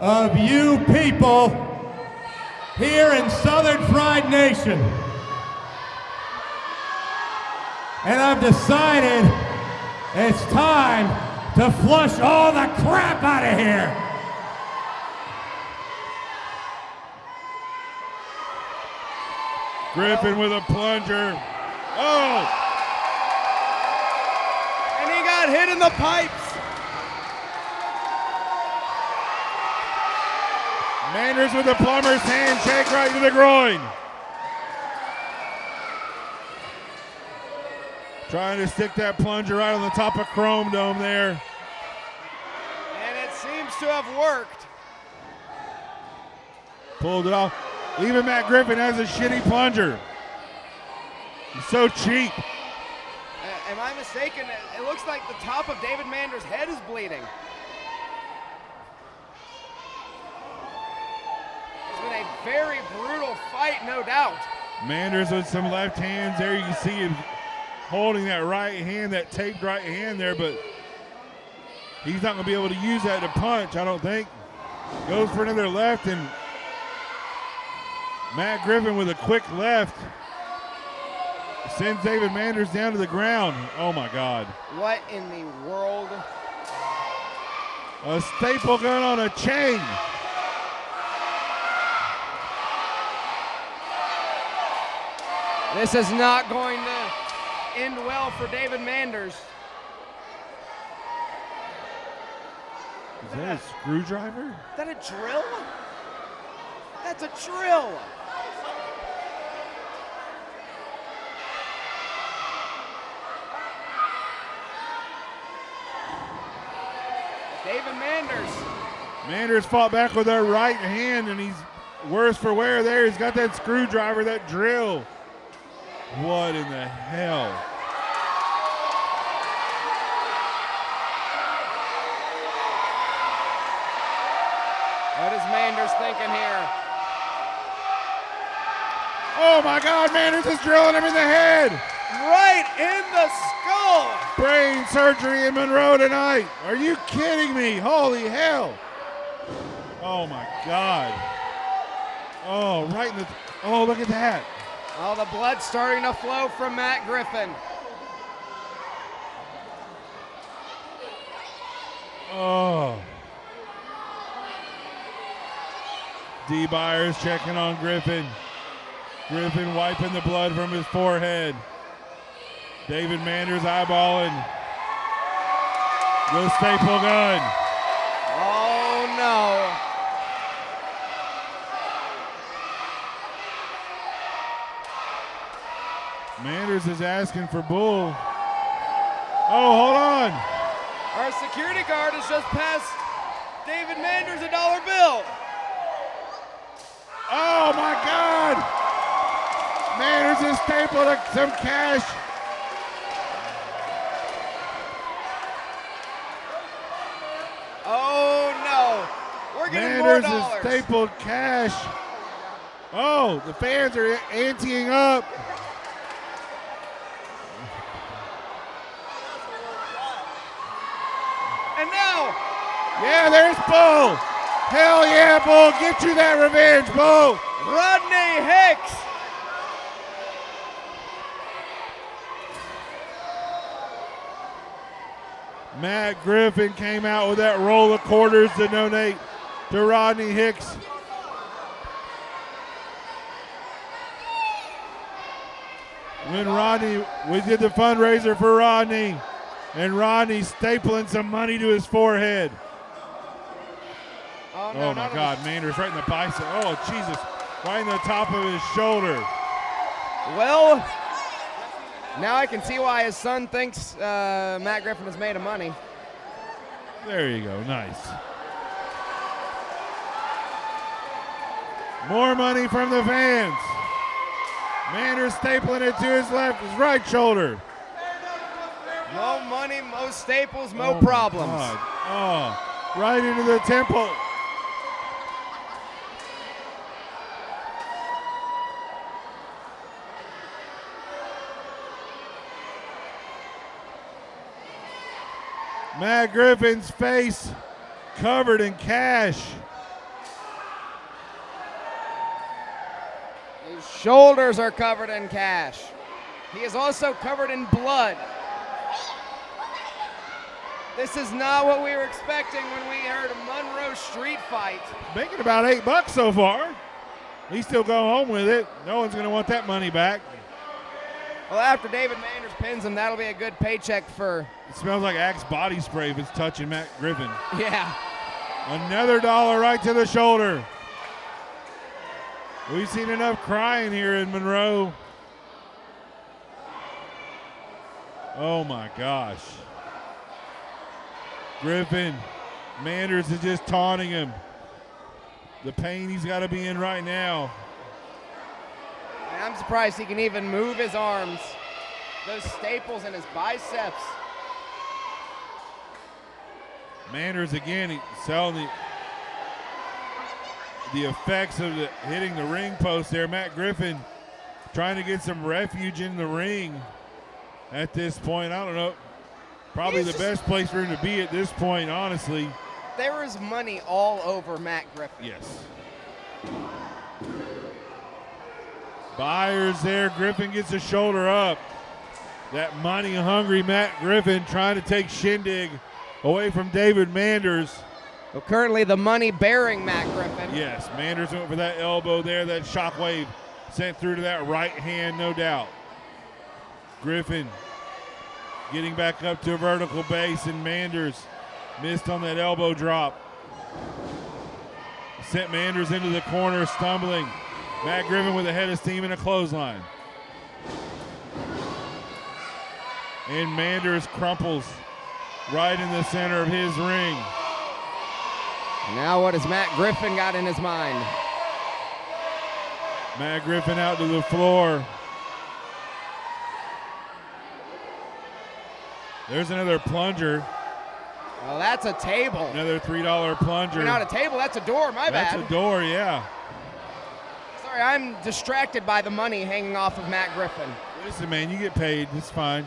of you people here in Southern Fried Nation. And I've decided it's time to flush all the crap out of here. Griffin with a plunger. Oh! And he got hit in the pipes. Manders with the plumber's handshake right to the groin. Trying to stick that plunger right on the top of Chrome Dome there. And it seems to have worked. Pulled it off. Even Matt Griffin has a shitty plunger. He's so cheap. Am I mistaken? It looks like the top of David Manders' head is bleeding. It's been a very brutal fight, no doubt. Manders with some left hands there. You can see him holding that right hand, that taped right hand there, but he's not going to be able to use that to punch, I don't think. Goes for another left, and Matt Griffin with a quick left sends David Manders down to the ground. Oh my God. What in the world? A staple gun on a chain. This is not going to end well for David Manders. Is that a screwdriver? Is that a drill? That's a drill. David Manders. Manders fought back with that right hand, and he's worse for wear there. He's got that screwdriver, that drill. What in the hell? What is Manders thinking here? Oh my God, Manders is drilling him in the head. Right in the skull. Brain surgery in Monroe tonight. Are you kidding me? Holy hell. Oh my God. Oh, right in the, oh, look at that. Oh, the blood's starting to flow from Matt Griffin. Oh. D. Byers checking on Griffin. Griffin wiping the blood from his forehead. David Manders eyeballing the staple gun. Oh no. Manders is asking for bull. Oh, hold on. Our security guard has just passed David Manders a dollar bill. Oh my God. Manders is stapled some cash. Oh no. We're getting Manders more dollars. is stapled cash. Oh, the fans are anteing up. And now. Yeah, there's Bull. Hell yeah, Bull. Get you that revenge, Bull. Rodney Hicks. Matt Griffin came out with that roll of quarters to donate to Rodney Hicks. When Rodney, we did the fundraiser for Rodney, and Rodney stapling some money to his forehead. Oh, no, my God, Manders right in the bicep. Oh, Jesus, right in the top of his shoulder. Well, now I can see why his son thinks Matt Griffin has made of money. There you go, nice. More money from the fans. Manders stapling it to his left, his right shoulder. Mo money, mo staples, mo problems. God. Oh, right into the temple. Matt Griffin's face covered in cash. His shoulders are covered in cash. He is also covered in blood. This is not what we were expecting when we heard a Monroe Street fight. Making about $8 so far. He's still going home with it. No one's going to want that money back. Well, after David Manders pins him, that'll be a good paycheck for... It smells like Axe body spray if it's touching Matt Griffin. Yeah. Another dollar right to the shoulder. We've seen enough crying here in Monroe. Oh my gosh. Griffin, Manders is just taunting him. The pain he's got to be in right now. And I'm surprised he can even move his arms. Those staples in his biceps. Manders again selling the effects of hitting the ring post there. Matt Griffin trying to get some refuge in the ring at this point. I don't know. Probably the best place for him to be at this point, honestly. There is money all over Matt Griffin. Yes. Byers there. Griffin gets his shoulder up. That money-hungry Matt Griffin trying to take Shindig away from David Manders. Well, currently the money-bearing Matt Griffin. Yes, Manders went for that elbow there. That shockwave sent through to that right hand, no doubt. Griffin getting back up to a vertical base, and Manders missed on that elbow drop. Sent Manders into the corner, stumbling. Matt Griffin with a head of steam and a clothesline. And Manders crumples right in the center of his ring. Now what has Matt Griffin got in his mind? Matt Griffin out to the floor. There's another plunger. Well, that's a table. Another $3 plunger. Not a table, that's a door, my bad. That's a door, yeah. So Sorry, I'm distracted by the money hanging off of Matt Griffin. Listen, man, you get paid. It's fine.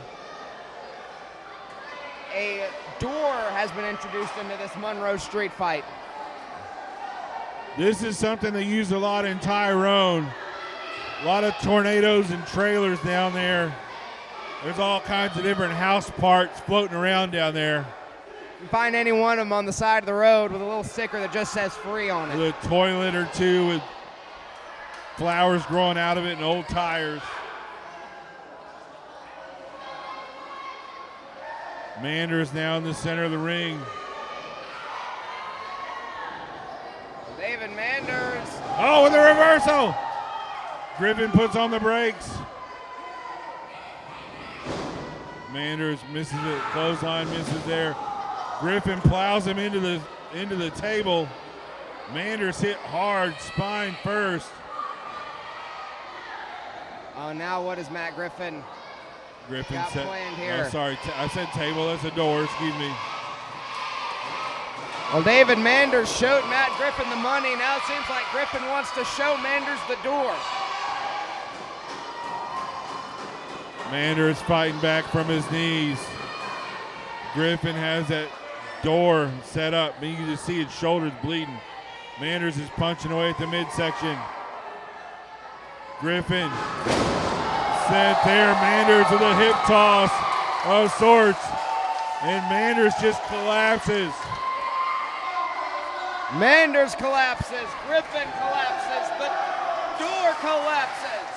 A door has been introduced into this Monroe Street fight. This is something they use a lot in Tyrone. A lot of tornadoes and trailers down there. There's all kinds of different house parts floating around down there. You can find any one of them on the side of the road with a little sticker that just says free on it. With a toilet or two with flowers growing out of it and old tires. Mander is now in the center of the ring. David Manders. Oh, with a reversal. Griffin puts on the brakes. Manders misses it. Clothesline misses there. Griffin plows him into the table. Manders hit hard, spine first. Oh, now what is Matt Griffin? Griffin got said, planned here? Oh, sorry, I said table. That's a door. Excuse me. Well, David Manders showed Matt Griffin the money. Now it seems like Griffin wants to show Manders the door. Manders fighting back from his knees. Griffin has that door set up. You can just see his shoulders bleeding. Manders is punching away at the midsection. Griffin set there. Manders with a hip toss of sorts. And Manders just collapses. Manders collapses. Griffin collapses. The door collapses.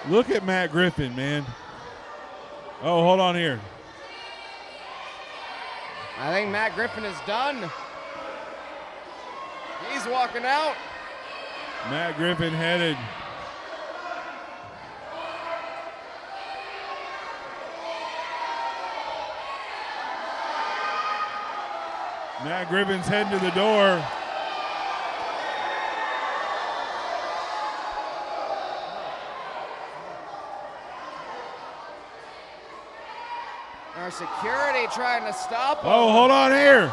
Look at Matt Griffin, man. Oh, hold on here. I think Matt Griffin is done. He's walking out. Matt Griffin headed. Matt Griffin's heading to the door. Our security trying to stop him. Oh, hold on here.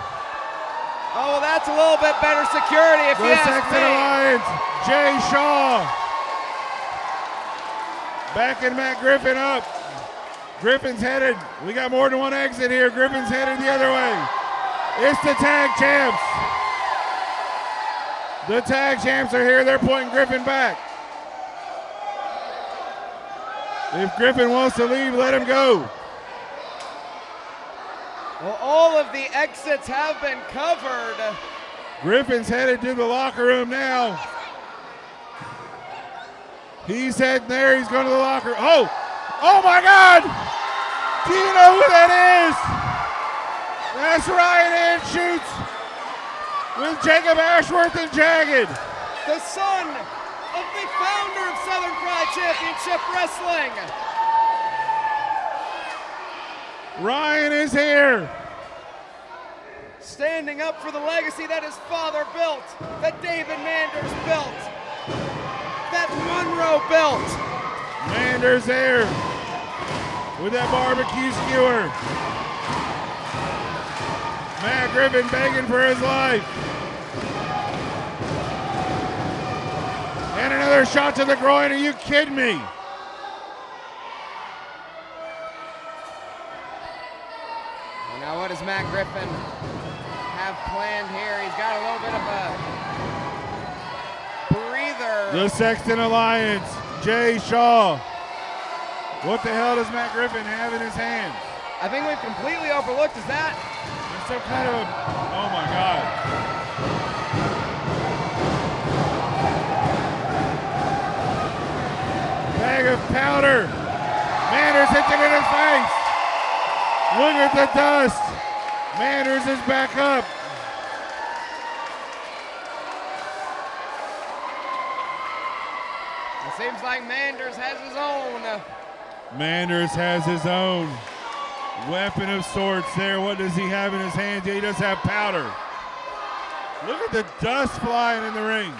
Oh, that's a little bit better security if you The ask Sexton me. Alliance, Jay Shaw. Backing Matt Griffin up. Griffin's headed. We got more than one exit here. Griffin's headed the other way. It's the tag champs. The tag champs are here. They're pointing Griffin back. If Griffin wants to leave, let him go. Well, all of the exits have been covered. Griffin's headed to the locker room now. He's heading there. He's going to the locker room. Oh my God! Do you know who that is? That's Ryan Anschutz with Jacob Ashworth and Jagged. The son of the founder of Southern Fried Championship Wrestling. Ryan is here. Standing up for the legacy that his father built, that David Manders built, that Monroe built. Manders there with that barbecue skewer. Matt Griffin begging for his life. And another shot to the groin. Are you kidding me? Well, now what does Matt Griffin have planned here? He's got a little bit of a breather. The Sexton Alliance, Jay Shaw. What the hell does Matt Griffin have in his hands? I think we've completely overlooked is that. It's some kind of a, oh my God. Bag of powder. Manders hits it in his face. Look at the dust. Manders is back up. It seems like Manders has his own. Manders has his own weapon of sorts there. What does he have in his hands? Yeah, he does have powder. Look at the dust flying in the ring.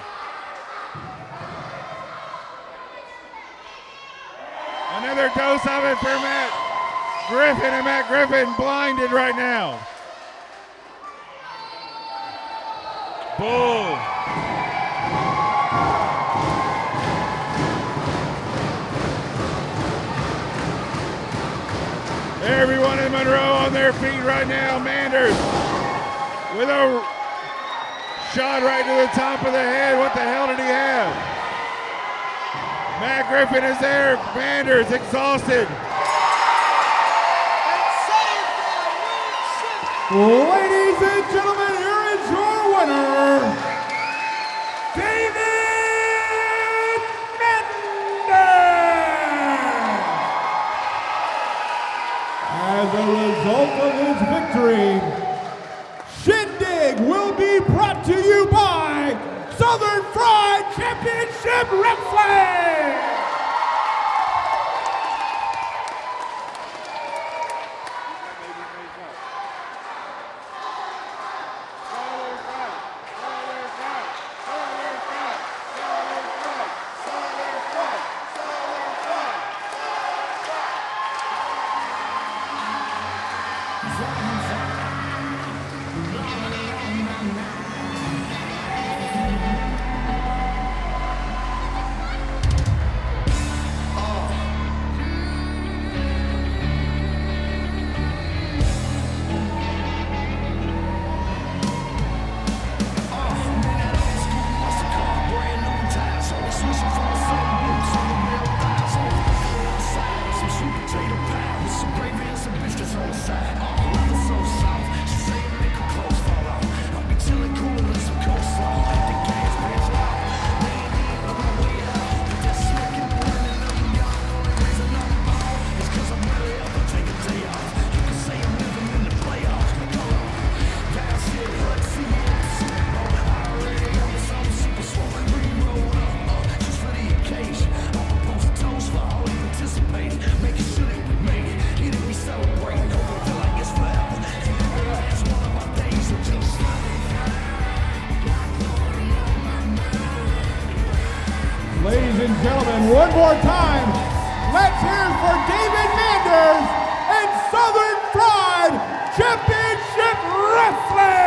Another dose of it for Matt Griffin, and Matt Griffin blinded right now. Bull. Everyone in Monroe on their feet right now. Manders with a shot right to the top of the head. What the hell did he have? Matt Griffin is there. Manders exhausted. Ladies and gentlemen, here is your winner, David Manders. As a result of his victory, Shindig will be brought to you by Southern Fried Championship Wrestling. Ladies and gentlemen, one more time, let's hear it for David Manders and Southern Fried Championship Wrestling!